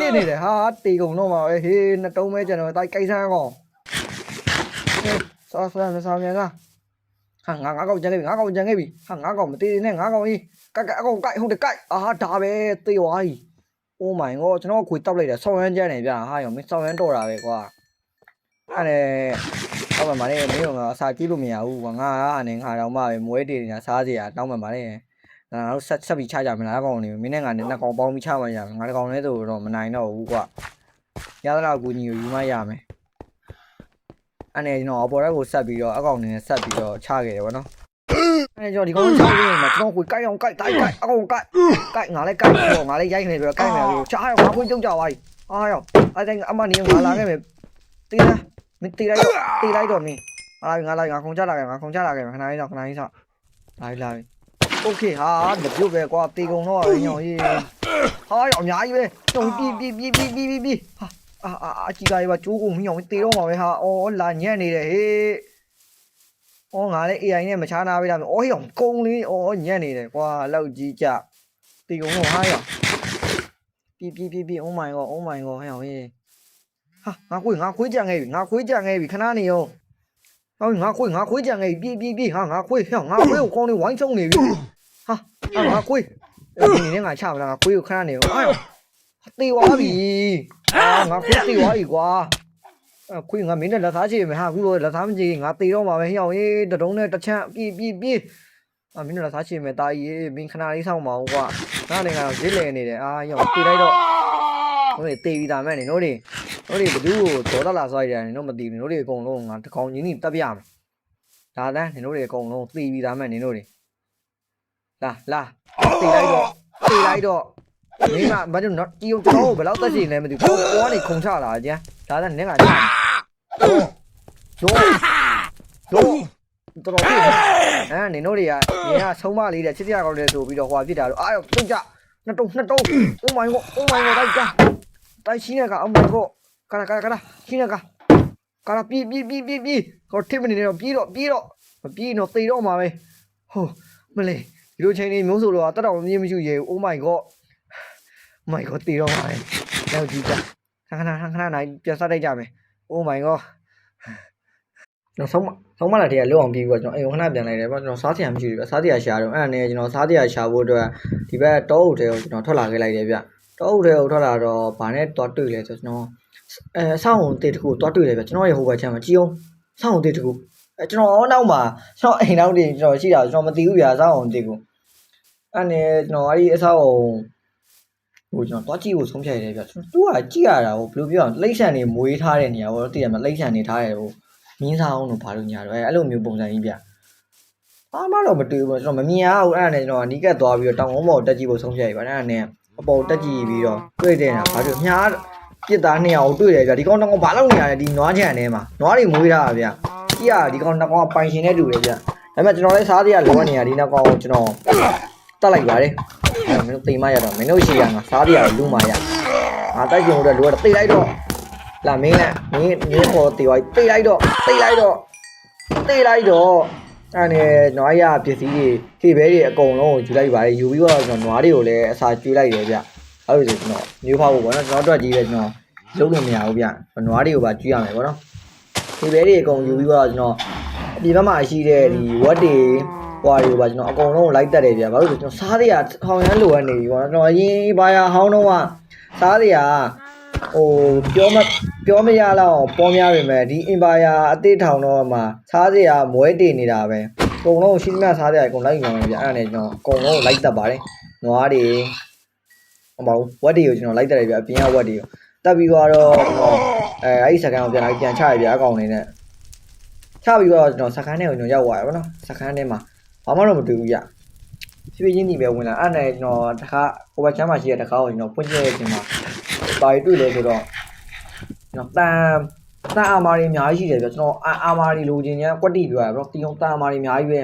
ဟာတေကုန်တော့မှာပဲဟေးနှစ်တုံးပဲကျွန်တော်တိုက်ကိုက်စားကောင်ဆောမြန်ကဟာငါကောင်ကြံခဲ့ပြီဟာငါကောင်မသေးနဲ့ငါကောင်ကြီးကိုက်အကောင်ကိုက်ဟုတ်တယ်ကိုက်ဒါပဲသေသွားပြီ Oh my god ကျွန်တော်ခွေတောက်လိုက်တာဆောင်းရမ်းကြမ်းနေဗျာဟာရောမင်းဆောင်းရမ်းတော့တာပဲကွာအဲ့တော့မှမလေးမင်းကအစာကြည့်လို့မရဘူးကွာငါကနေငါတော့မှပဲမွဲတေနေတာစားစရာတောင်းမှမလေးငါတို့ဆက်ပြီးချကြမလားကောင်နေမင်းနဲ့ငါနဲ့နှစ်ကောင်ပေါင်းပြီးချမှရမယ်ငါတကောင်လဲဆိုတော့မနိုင်တော့ဘူးကွာရသလောက်ကူညီယူမှရမယ်အဲ့နဲ့ကျွန်တော်အပေါ်ရက်ကိုဆက်ပြီးတော့အကောင်နေနဲ့ဆက်ပြီးတော့ချခဲ့တယ်ဗောနော်အဲ့ကျွန်တော်ဒီကောင်ချပြီးရင်ကျွန်တော်ကိုကိုက်အောင်ကိုက်အကောင်ကိုက်ငါလည်းကိုက်တော့ငါလည်းရိုက်နေပြီးတော့ကိုက်မယ်လို့ချားရောငါခွင့်ကြုံကြသွားပြီအားရောအဲ့တိုင်းအမနေငါလာခဲ့မယ်တေးလားမင်းတေးလိုက်တော့မင်းငါလိုက်ငါခုံချလာခဲ့ခဏလေးတော့လာပြီโอเคဟာမပြုတ်ပဲကွာတေကုန်တော့ညောင်ကြီးဟာရောအများကြီးပဲတုံပြေးဟာအကြီးကြီးပါကျိုးကုန်ညောင်တေတော့မှာပဲဟာအော်လာညံ့နေတယ်ဟေးအော်ငါလည်း AI နဲ့မချားနာပေးတာအော်ရောကုန်းလေးအော်ညံ့နေတယ်ကွာလောက်ကြီးကြတေကုန်တော့ဟာရောပြေ Oh my god ဟဲ့ရောဟေးဟာငါခွေးကြံခဲ့ပြီခဏနေရောငါခွေးကြံခဲ့ပြီပြေးဟာငါခွေးကိုကောင်းနေဝိုင်းချုံနေပြီဟာငါခွေးဒီနေ့ငါချမလားငါခွေးကိုခဏနေရောအာတေသွားပြီငါခွေးတေသွားပြီကွာခွေးငါမင်းနဲ့လက်သားချေမယ်ဟာခုတော့လက်သားမချေငါတေတော့မှာပဲဟေ့အောင်ဟေးတတုံးနဲ့တစ်ချမ်းပြေးမင်းနဲ့လက်သားချေမယ်တာကြီးမင်းခဏလေးစောင့်ပါဦးကွာငါလည်းငါရစ်လေနေတယ်ဟေ့အောင်တေလိုက်တော့တို့တေပြီးသားမဲ့နေတို့တွေဘသူ့ကိုဒေါ်လာဆွဲရတယ်နင်တို့မသိဘူးနင်တို့တွေအကုန်လုံးငါတကောင်ကြီးနေတက်ပြမယ်ဒါတန်းနင်တို့တွေအကုန်လုံးသိပြီးသားမဲ့နင်တို့တွေလာတေးလိုက်တော့မင်းမဘာလို့တီယုံကျွန်တော်ဘယ်လောက်တက်ချင်လဲမသိဘူးကိုကနေခုံချလာကြဒါတန်းနင်ကချဒိုတော်ပြီနင်တို့တွေကနင်ကဆုံးမလေးတဲ့ချစ်စရာကောင်းတယ်ဆိုပြီးတော့ဟွာဖြစ်တာတော့အာတုံးကြနှစ်တုံး Oh my god တိုက်ချီးနေကအမကို ကာရှင်းရကာပြေးခေါ်ထစ်မနေတော့ပြေးတော့မပြေးတော့သေတော့မှာပဲဟုတ်မလေးဒီလိုချိန်နေမျိုးဆိုတော့တတ်တော်မမြင်မရှိရေ Oh my god သေတော့မှာပဲနောက်ကြည့်ကြခဏနိုင်ပြန်စားလိုက်ကြမယ် Oh my god ကျွန်တော်ဆုံးမလာတဲ့ကလွတ်အောင်ပြေးပြီးတော့ကျွန်တော်အိမ်ခဏပြန်လိုက်တယ်ပေါ့ကျွန်တော်စားစရာမရှိဘူးဗျစားစရာရှာတော့အဲ့ဒါနဲ့ကျွန်တော်စားစရာရှာဖို့အတွက်ဒီဘက်တောအုပ်ထဲကိုကျွန်တော်ထွက်လာခဲ့လိုက်တယ်ဗျတောအုပ်ထဲကိုထွက်လာတော့ဗာနဲ့တွားတွေ့လဲဆိုကျွန်တော်ဆောင်းုံတစ်တခုတွားတွေ့တယ်ဗျကျွန်တော်ရဲ့ဟိုဘက်ချမ်းမှာကြည်အောင်ဆောင်းုံတစ်တခုကျွန်တော်နောက်မှာကျွန်တော်အိမ်နောက်တင်ကျွန်တော်ရှိတာကျွန်တော်မသိဘူးဗျဆောင်းုံတစ်ခုအဲ့နဲ့ကျွန်တော်အဲ့ဒီအဆောက်အုံဟိုကျွန်တော်တွားကြည့်ဖို့ဆုံးဖြတ်ရတယ်ဗျကျွန်တော်သူကကြည့်ရတာဟိုဘယ်လိုပြောအောင်လိမ့်ဆန်နေမွေးထားတဲ့နေရာပေါ့သိရမှာလိမ့်ဆန်နေထားတယ်ဟိုမင်းစားအောင်လို့ဘာလို့ညာတော့အဲ့လိုမျိုးပုံစံကြီးဗျအားမတော့မတွေ့ဘူးကျွန်တော်မမြင်ရဘူးအဲ့ဒါနဲ့ကျွန်တော်အနီးကပ်သွားပြီးတော့တောင်ကုန်းပေါ်တက်ကြည့်ဖို့ဆုံးဖြတ်ရပါအဲ့ဒါနဲ့အပေါ်တက်ကြည့်ပြီးတော့တွေ့တယ်ဘာလို့မြားပြစ်သား2ယောက်တွေ့တယ်ဗျဒီကောင်ဘာလုပ်နေရလဲဒီနွားချန်ထဲမှာနွားတွေမွေးထားတာဗျကြည့်ရဒီကောင်နှစ်ကောင်ပိုင်ရှင်နဲ့တူတယ်ဗျဒါပေမဲ့ကျွန်တော်လည်းစားသေးရလောနေရဒီနှစ်ကောင်ကိုကျွန်တော်တတ်လိုက်ပါတယ်အဲ့မင်းတို့တိမ်မရတော့မင်းတို့ရှိရမှာစားသေးရလူမရငါတိုက်ကြုံတော့လူကတော့တိတ်လိုက်တော့လာမင်းနဲ့မင်းပေါ်တေးသွားတိတ်လိုက်တော့အဲ့နဲ့နွားရပစ္စည်းတွေခေဘဲတွေအကုန်လုံးကိုယူလိုက်ပါတယ်ယူပြီးတော့ကျွန်တော်နွားတွေကိုလည်းအစာကျွေးလိုက်တယ်ဗျအဲ့လိုဆိုကျွန်တော်မျိုးဖောက်ဖို့ပေါ့နော်ကျွန်တော်တို့ကြီးပဲကျွန်တော်လုံးလို့မရဘူးဗျနွားတွေကိုပါကျွေးရမယ်ပေါ့နော်ခေဘဲတွေအကုန်ယူပြီးတော့ကျွန်တော်အပြင်ဘက်မှာရှိတဲ့ဒီဝက်တွေပွားတွေကိုပါကျွန်တော်အကုန်လုံးလိုက်တက်တယ်ဗျဘာလို့ဆိုကျွန်တော်စားတွေကထောင်ရမ်းလိုရနေပြီပေါ့နော်ကျွန်တော်အရင်ဘာရဟောင်းတော့ကစားတွေကဟိုပြောမရတော့ပေါ်များပြီမဲ့ဒီအင်ပါယာအသေးထောင်တော့မှာစားစရာမွဲတည်နေတာပဲအကုန်လုံးရှိသမျှစားစရာအကုန်လိုက်နေမှာဗျအဲ့ဒါနဲ့ကျွန်တော်အကုန်လုံးလိုက်တက်ပါတယ်နွားတွေဟိုမဟုတ်ဝက်တွေကိုကျွန်တော်လိုက်တက်တယ်ဗျအပြင်ကဝက်တွေကိုတက်ပြီးတော့အဲ့ဒီစကန်ကိုပြန်ချရဗျအကောင်နေနဲ့ချပြီးတော့ကျွန်တော်စကန်ထဲကိုကျွန်တော်ရောက်သွားရပါတော့စကန်ထဲမှာဘာမှတော့မတွေ့ဘူးဗျဖြည်းဖြည်းချင်းညီပဲဝင်လာအဲ့နဲ့ကျွန်တော်တခါဟိုဘက်ချမ်းမှာရှိတဲ့တခါကိုကျွန်တော်ဖွင့်ပြရခြင်းမှာပါရီတွေ့လဲဆိုတော့ကျွန်တော်တန်အာမာတွေအများကြီးရှိတယ်ဗျကျွန်တော်အာမာတွေလိုချင်ညာကွက်တိပြောရဗျတီအောင်တန်အာမာတွေအများကြီးပဲ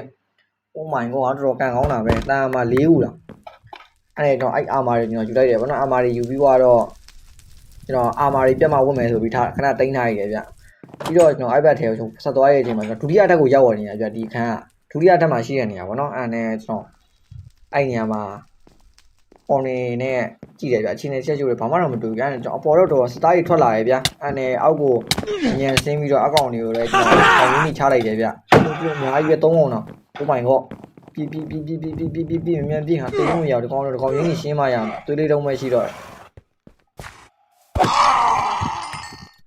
Oh my god တော်တော်ကန်ကောင်းတာပဲတန်အာမာ၄ခုလားအဲ့တော့အဲ့အာမာတွေကျွန်တော်ယူလိုက်တယ်ဗျနော်အာမာတွေယူပြီးတော့ကျွန်တော်အာမာတွေပြတ်မှဝတ်မယ်ဆိုပြီးခဏတိန်းထားရတယ်ဗျပြီးတော့ကျွန်တော် iPad ထဲကိုဆက်သွားရတဲ့အချိန်မှာကျွန်တော်ဒုတိယအထက်ကိုရောက်နေရဗျဒီခန်းကဒုတိယအထက်မှာရှိတဲ့နေရာပေါ့နော်အဲ့နဲ့ကျွန်တော်အဲ့နေရာမှာပေါ်နေနဲ့ကြည့်တယ်ဗျအချင်းနဲ့ချက်ချိုးတယ်ဘာမှတော့မတူဘူးဗျကျွန်တော်အပေါ်တော့စတားကြီးထွက်လာတယ်ဗျအဲ့နဲ့အောက်ကိုညံဆင်းပြီးတော့အကောင်တွေကိုလည်းကျွန်တော်အောင်းကြီးချလိုက်တယ်ဗျဒီအများကြီးပဲ3ကောင်တော့ Oh my god ပြီမြန်ပြီဟာတိတ်လို့မရဘူးဒီကောင်ရင်းကြီးရှင်းမရအောင်သွေးလေးတုံးပဲရှိတော့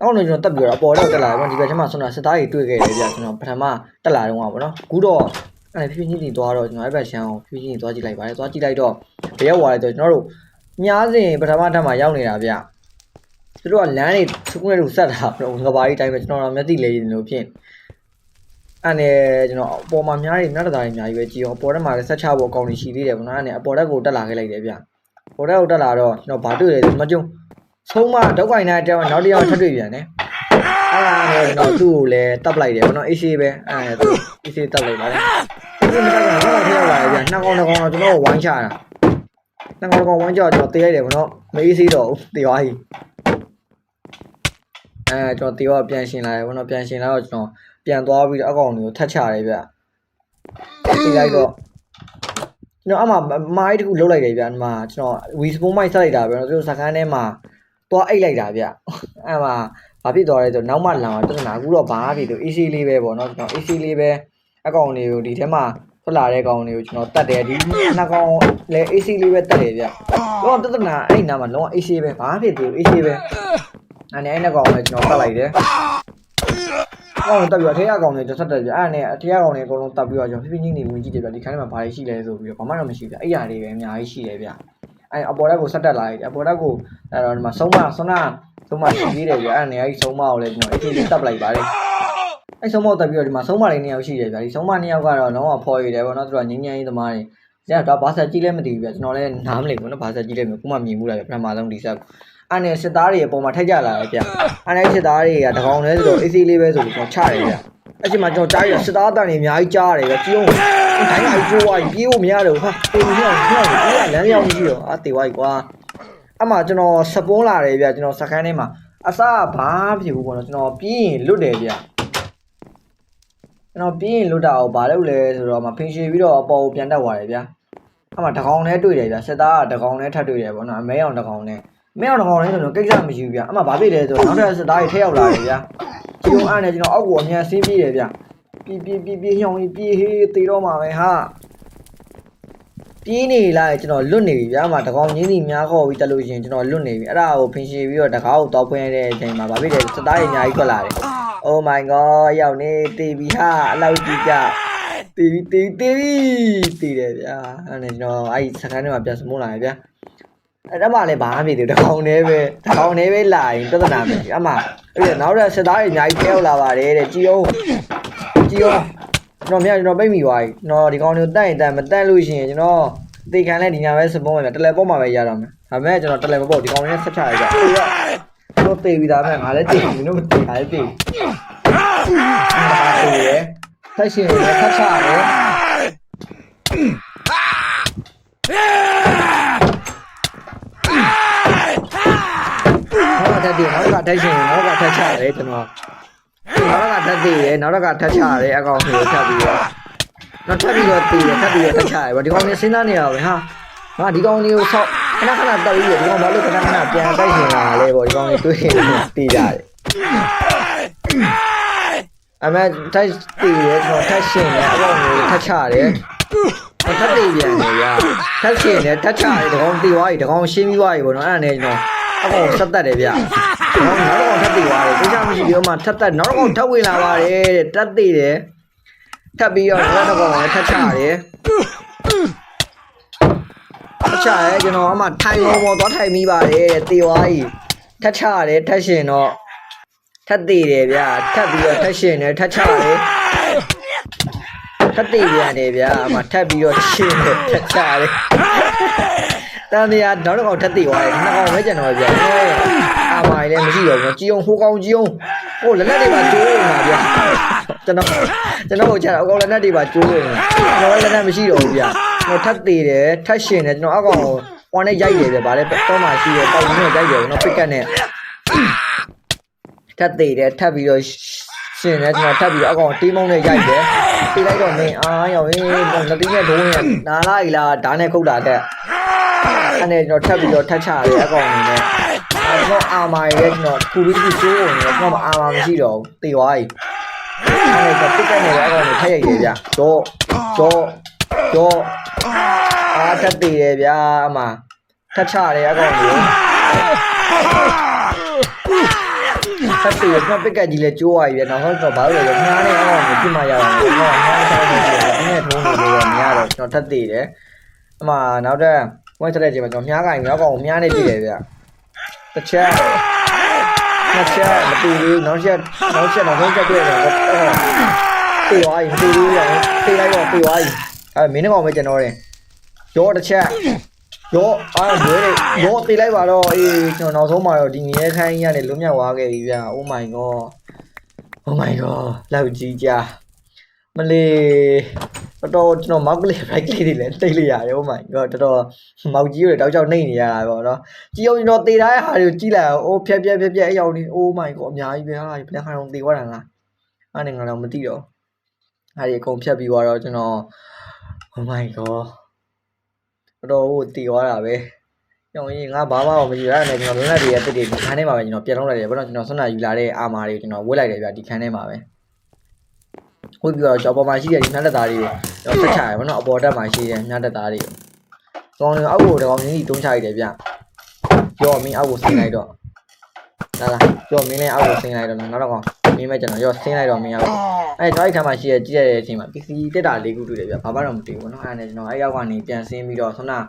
အောက်နေကျွန်တော်တက်ပြီးတော့အပေါ်တော့တက်လာတယ်ဗျဒီဘက်ထဲမှာဆွမ်းတာစတားကြီးတွေ့ခဲ့တယ်ဗျကျွန်တော်ပထမတက်လာတော့ပေါ့နော်အခုတော့အဲ့ဖြည်းဖြည်းချင်းသွားတော့ကျွန်တော်အဲ့ဘက်ရှမ်းကိုဖြည်းဖြည်းချင်းသွားကြည့်လိုက်ပါတယ်သွားကြည့်လိုက်တော့ဘယ်ရောက်သွားလဲဆိုကျွန်တော်တို့ညားစဉ်ပထမထပ်မှာရောက်နေတာဗျသူတို့ကလမ်းတွေသူကလည်းဆက်တာငဘာကြီးတိုင်းပဲကျွန်တော်တော့မျက်တိလေးလို့ဖြစ်အဲ့နဲ့ကျွန်တော်အပေါ်မှာများတွေမျက်တသားတွေအများကြီးပဲကြည့်အောင်အပေါ်ထဲမှာလည်းဆက်ချဖို့အကောင့်တွေရှိသေးတယ်ပေါ့နော်အဲ့နဲ့အပေါ်တက်ကိုတက်လာခဲ့လိုက်တယ်ဗျအပေါ်တက်ကိုတက်လာတော့ကျွန်တော်ဘာတွေ့လဲဆိုမကြုံဆုံးမဒုက္ခိုင်နဲ့တောင်းနောက်တစ်ယောက်ထပ်တွေ့ပြန်တယ်အဲ့ဒါနဲ့ကျွန်တော်သူ့ကိုလည်းတပ်လိုက်တယ်ပေါ့နော် AC ပဲအဲ့ဒါ AC တပ်လိုက်ပါတယ်ဒီမတက်ကတော့ဖျောက်လာတယ်ဗျနှစ်ကောင်တော့ကျွန်တော်ဝိုင်းချတာနှစ်ကောင်ဝိုင်းချတော့ကျွန်တော်တေးလိုက်တယ်ပေါ့နော်မ AC တော့တေးသွားပြီကျွန်တော်တေးတော့ပြန်ရှင်လာတယ်ပေါ့နော်ပြန်ရှင်လာတော့ကျွန်တော်ပြန်သွားပြီးတော့အကောင်တွေကိုထတ်ချတယ်ဗျတေးလိုက်တော့ကျွန်တော်အမှမိုင်းတခုလှုပ်လိုက်တယ်ဗျဒီမှာကျွန်တော် we spawn မိုင်းဆက်လိုက်တာဗျနော်သူတို့စကန်ထဲမှာသွားအိတ်လိုက်တာဗျအဲ့မှာဘာဖြစ်သွားလဲဆိုနောက်မှလာတော့ပြဿနာအခုတော့ဘာဖြစ်လို့ AC လေးပဲပေါ့နော်ကျွန်တော် AC လေးပဲအကောင်တွေကိုဒီထဲမှာထွက်လာတဲ့ကောင်တွေကိုကျွန်တော်တတ်တယ်ဒီနှစ်ကောင်လည်း AC လေးပဲတတ်တယ်ဗျတော့ပြဿနာအဲ့နာမှာလုံးဝ AC ပဲဘာဖြစ်သေးဘူး AC ပဲအဲ့နဲ့အဲ့နှစ်ကောင်လည်းကျွန်တော်တတ်လိုက်တယ်ကောင်တက်ပြီးတော့ထဲအကောင်တွေကျွန်တော်တတ်တယ်ဗျအဲ့နဲ့ထဲအကောင်တွေအကုန်လုံးတတ်ပြီးတော့ကျွန်တော်ဖြည်းဖြည်းချင်းနေဝင်ကြည့်တယ်ဗျဒီခန်းထဲမှာဘာတွေရှိလဲဆိုပြီးတော့ဘာမှတော့မရှိဗျအဲ့ຢာတွေပဲအများကြီးရှိတယ်ဗျအဲ့အပေါ်တက်ကိုဆက်တက်လာတယ်အပေါ်တက်ကိုအဲ့တော့ဒီမှာဆုံးမရှိသေးတယ်ဗျအဲ့နဲ့အဲ့ဒီဆုံးမကိုလည်းကျွန်တော် AC လေးတက်လိုက်ပါတယ်အဲ့ဆုံးမတက်ပြီးတော့ဒီမှာဆုံးမလေး2ယောက်ရှိတယ်ဗျဒီဆုံးမ2ယောက်ကတော့လုံးဝဖော်ရည်တယ်ပေါ့နော်သူကငင်းငင်းရေးသမားတွေဒါတော့ဘာဆက်ကြီးလဲမသိဘူးဗျကျွန်တော်လည်းနားမလည်ဘူးနော်ဘာဆက်ကြီးလဲမျိုးခုမှမြင်မှုလာဗျပထမဆုံးဒီဆက်အဲ့နဲ့စစ်သားတွေအပေါ်မှာထိုက်ကြလာတယ်ဗျအဲ့နဲ့စစ်သားတွေကတကောင်လဲဆိုတော့ AC လေးပဲဆိုပြီးကျွန်တော်ချတယ်ဗျအဲ့ဒီမှာကျွန်တော်ကြားရစစ်သားအတန်တွေအများကြီးကြားရတယ်ဗျကြည့်အောင်တိုင်းလိုက်ကျိုးသွားပြီပြေးဖို့မရတော့ဟာတေးမရဘူးလမ်းရောက်မရှိတော့တေးသွားပြီကွာအဲ့မှာကျွန်တော်စပွန်းလာတယ်ဗျကျွန်တော်စကန်ထဲမှာ အစားဘာဖြစ်ဘူးပေါ့နော်ကျွန်တော်ပြီးရင်လွတ်တယ်ဗျကျွန်တော်ပြီးရင်လွတ်တာကိုဘာလုပ်လဲဆိုတော့မှဖင်ရှည်ပြီးတော့အပေါ်ကိုပြန်တက်သွားတယ်ဗျာအဲ့မှာတကောင်နဲ့တွေ့တယ်ဗျာစစ်သားကတကောင်နဲ့ထပ်တွေ့တယ်ပေါ့နော်အမဲအောင်တကောင်နဲ့မဲအောင်တကောင်နဲ့ဆိုတော့ကိစ္စမရှိဘူးဗျာအဲ့မှာဘာဖြစ်လဲဆိုတော့နောက်ထပ်စစ်သားတွေထည့်ရောက်လာတယ်ဗျာဒီလိုအဲ့နဲ့ကျွန်တော်အောက်ကိုအမြန်ဆင်းပြေးတယ်ဗျာပြေးဟောင်းပြေးဟေးတေတော့မှာပဲဟာပြေးနေလိုက်ကျွန်တော်လွတ်နေပြီဗျာမှာတကောင်ချင်းစီများခေါ်ပြီးတက်လို့ရှင်ကျွန်တော်လွတ်နေပြီအဲ့ဒါကိုဖင်ရှည်ပြီးတော့တကားကိုတောက်ဖွင့်ရတဲ့အချိန်မှာဘာဖြစ်လဲစစ်သားတွေအများကြီးထွက်လာတယ် Oh my god ရောက်နေတေးပြီဟာအလောက်ကြီးကြတေးပြီတေးတယ်ဗျာအဲ့နဲ့ကျွန်တော်အဲ့ဒီစကန်ထဲမှာပြန်စမိုးလာတယ်ဗျာအဲ့ဒါမှလည်းဘာမှမဖြစ်သေးဘူးတကောင်နဲ့ပဲလာရင်ပြဿနာမရှိအမှအဲ့ဒါနောက်တော့စစ်သားတွေအများကြီးထဲရောက်လာပါတယ်တဲ့ကြည်အောင်ကျွန်တော်ပိတ်မိသွားပြီကျွန်တော်ဒီကောင်တွေကိုတက်ရင်တက်မတက်လို့ရှိရင်ကျွန်တော်တေခံလဲဒီညာပဲစပုံးမယ်တလဲပေါ့မှာပဲရတော့မယ်ဒါပေမဲ့ကျွန်တော်တလဲမပေါ့ဒီကောင်တွေနဲ့ဆက်ချရကြဟုတ်ရတို့တေပြီးသားမဲ့ငါလည်းတေပြီတို့မတေခါလည်းတေတယ်ဆက်ရှင်လည်းဆက်ချရတယ်နောက်ကတက်ရှင်နောက်ကထက်ချရတယ်ကျွန်တော်နောက်ကတက်သေးတယ်နောက်ကထက်ချရတယ်အကောင်ကိုထပ်ပြီးတော့နောက်ထပ်ပြီးတော့တေးတယ်ထပ်ပြီးတော့ထက်ချရတယ်ဒီကောင်နေစဉ်းစားနေရပါပဲဟာငါဒီကောင်လေးကိုဆောက်ခဏတက်ပြီးဒီကောင်ဘာလို့ခဏပြန်တိုက်ရှင်လာလဲပေါ့ဒီကောင်လေးတွေးနေပြီးကြတယ်အမေတိုက်တေးတယ်ကျွန်တော်ထက်ရှင်တယ်အကောင်ကိုထက်ချရတယ်ထပ်တေးပြန်တယ်ဗျာထက်ရှင်တယ်ထက်ချရတယ်ဒီကောင်တေးသွားပြီဒီကောင်ရှင်းပြီးသွားပြီပေါ့နော်အဲ့ဒါနဲ့ကျွန်တော်အကောင်ဆက်တက်တယ်ဗျာနောက်တော့ထပ်တေးသွားတယ်ဒီကြောင့်မရှိဒီမှာထပ်တက်နောက်တော့ထပ်ဝင်လာပါတယ်တဲ့တက်တေးတယ်ထပ်ပြီးတော့နောက်တော့ကောင်လည်းထက်ချရတယ်ထက်ချရဲကျွန်တော်အမှထိုင်လုံးပေါ်သွားထိုင်မိပါတယ်တဲ့တေးသွားပြီထက်ချရတယ်ထက်ရှင်တော့ထပ်တေးတယ်ဗျာထပ်ပြီးတော့ထက်ရှင်တယ်ထက်ချရတယ်ထပ်တေးပြန်တယ်ဗျာအမှထပ်ပြီးတော့ရှင်တယ်ထက်ချရတယ်တန်တရားနောက်တော့ထပ်တေးသွားတယ်နှစ်ကောင်ပဲကျန်တော့ဗျာအာမိုင်လည်းမရှိတော့ဘူးကြည်အောင်ဟိုကောင်ကြည်အောင်ဟိုလက်တွေပါကျိုးနေတာဗျာကျွန်တော်ကိုချတာအကောင်လက်တွေပါကျိုးနေတာကျွန်တော်လက်မရှိတော့ဘူးဗျာကျွန်တော်ထပ်သေးတယ်ထပ်ရှင်တယ်ကျွန်တော်အကောင်ဟိုနဲ့ရိုက်တယ်ဗျာဗါလဲတော့မှရှိတယ်တောက်ကြီးနဲ့ရိုက်တယ်ကျွန်တော်ပစ်ကတ်နဲ့ထပ်သေးတယ်ထပ်ပြီးတော့ရှင်တယ်ကျွန်တော်ထပ်ပြီးတော့အကောင်တီးမုံနဲ့ရိုက်တယ်ပြေးလိုက်တော့မင်းအားရောက်ရင်လက်တီးနဲ့ဒိုးနဲ့နာလိုက်လားဓာတ်နဲ့ခုတ်တာတဲ့အဲ့နဲ့ကျွန်တော်ထပ်ပြီးတော့ထပ်ချရတယ်အကောင်အနေနဲ့ကျွန်တော်အာမာရဲကျွန်တော်ခုပြီးကျိုးနေတယ်ကျွန်တော်အာမာမရှိတော့ဘူးတေသွားပြီအဲ့ဒါပစ်ကတ်နေတဲ့အကောင်ကိုထက်ရိုက်တယ်ဗျတော့အားထပ်တေတယ်ဗျာအမထက်ချတယ်အကောင်ကိုထပ်တေကျွန်တော်ပစ်ကတ်ကြီးလဲကျိုးသွားပြီဗျာနောက်ဆုံးတော့ဘာလို့လဲမြားနေအကောင်ကိုပြစ်မှရအောင်ကျွန်တော်မြားဆောင်နေတယ်အင်းနဲ့ထိုးနေလို့မရတော့ကျွန်တော်ထပ်တေတယ်အမနောက်တော့ဝိုင်းတဲ့ချိန်မှာကျွန်တော်မြားကင်မြောက်ကောင်ကိုမြားနေပြည့်တယ်ဗျာတစ်ချက်နှစ်ချက်မတူဘူးနောက်ဆုံးချက်တွေ့တယ်တေသွားပြီမတူဘူးရောတေလိုက်တော့တေသွားပြီမင်းကောင်ပဲကျွန်တော်တယ်ရောတစ်ချက်ရောအားလွဲတယ်ရောတေလိုက်ပါတော့အေးကျွန်တော်နောက်ဆုံးမှာတော့ဒီငရဲခိုင်းကြီးကနေလွတ်မြောက်သွားခဲ့ပြီဗျာ Oh my god လောက်ကြီးကြမလေးတော်ကျွန်တော်မောက်ကလေး right လေးတွေလည်းတိတ်လိုက်ရတယ် Oh my god တော်မောက်ကြီးတွေတောက်ချောက်နှိမ့်နေရတာပေါ့နော်ကြည်အောင်ကျွန်တော်တေထားတဲ့ဟာတွေကိုကြီးလိုက်အောင်ဖြက်အရောက်နေ Oh my god အများကြီးပဲဟာဘယ်ခါတော့တေသွားတာလားအဲ့နဲ့ငါတော့မသိတော့အဲ့ဒီအကုန်ဖြက်ပြီးတော့ကျွန်တော် Oh my god တော်ဟိုတေသွားတာပဲကြောင်ရင်ငါဘာမှမယူရတဲ့ကျွန်တော်လွန်လပ်တွေရဲ့တစ်တွေဒီခန်းထဲမှာပဲကျွန်တော်ပြန်လုံးလိုက်တယ်ဘာလို့ကျွန်တော်ဆွမ်းနာယူလာတဲ့အာမာတွေကိုကျွန်တော်ဝှက်လိုက်တယ်ဗျဒီခန်းထဲမှာပဲဝှက်ပြီးတော့ကြောက်ပေါ်မှာရှိတဲ့ဒီမြတ်တက်သားတွေကိုကျွန်တော်ဆက်ချရတယ်ဘာလို့အပေါ်တက်မှာရှိတဲ့မြတ်တက်သားတွေကိုကောင်းတယ်အောက်ကိုတကောင်ကြီးတုံးချလိုက်တယ်ဗျရောမင်းအောက်ကိုဆင်းလိုက်တော့လာရောမင်းလည်းအောက်ကိုဆင်းလိုက်တော့နောက်တော့ကောင်မင်းမဲ့ကျွန်တော်ရောဆင်းလိုက်တော့မင်းအောက်အဲ့ကျွန်တော်အဲ့ခါမှာရှိတဲ့ကြည့်ရတဲ့အချိန်မှာ PC တက်တာ၄ခုတွေ့တယ်ဗျဘာမှတော့မတွေ့ဘူးเนาะအဲ့ဒါနဲ့ကျွန်တော်အဲ့ရောက်ကနေပြန်ဆင်းပြီးတော့ဆွမ်းနာ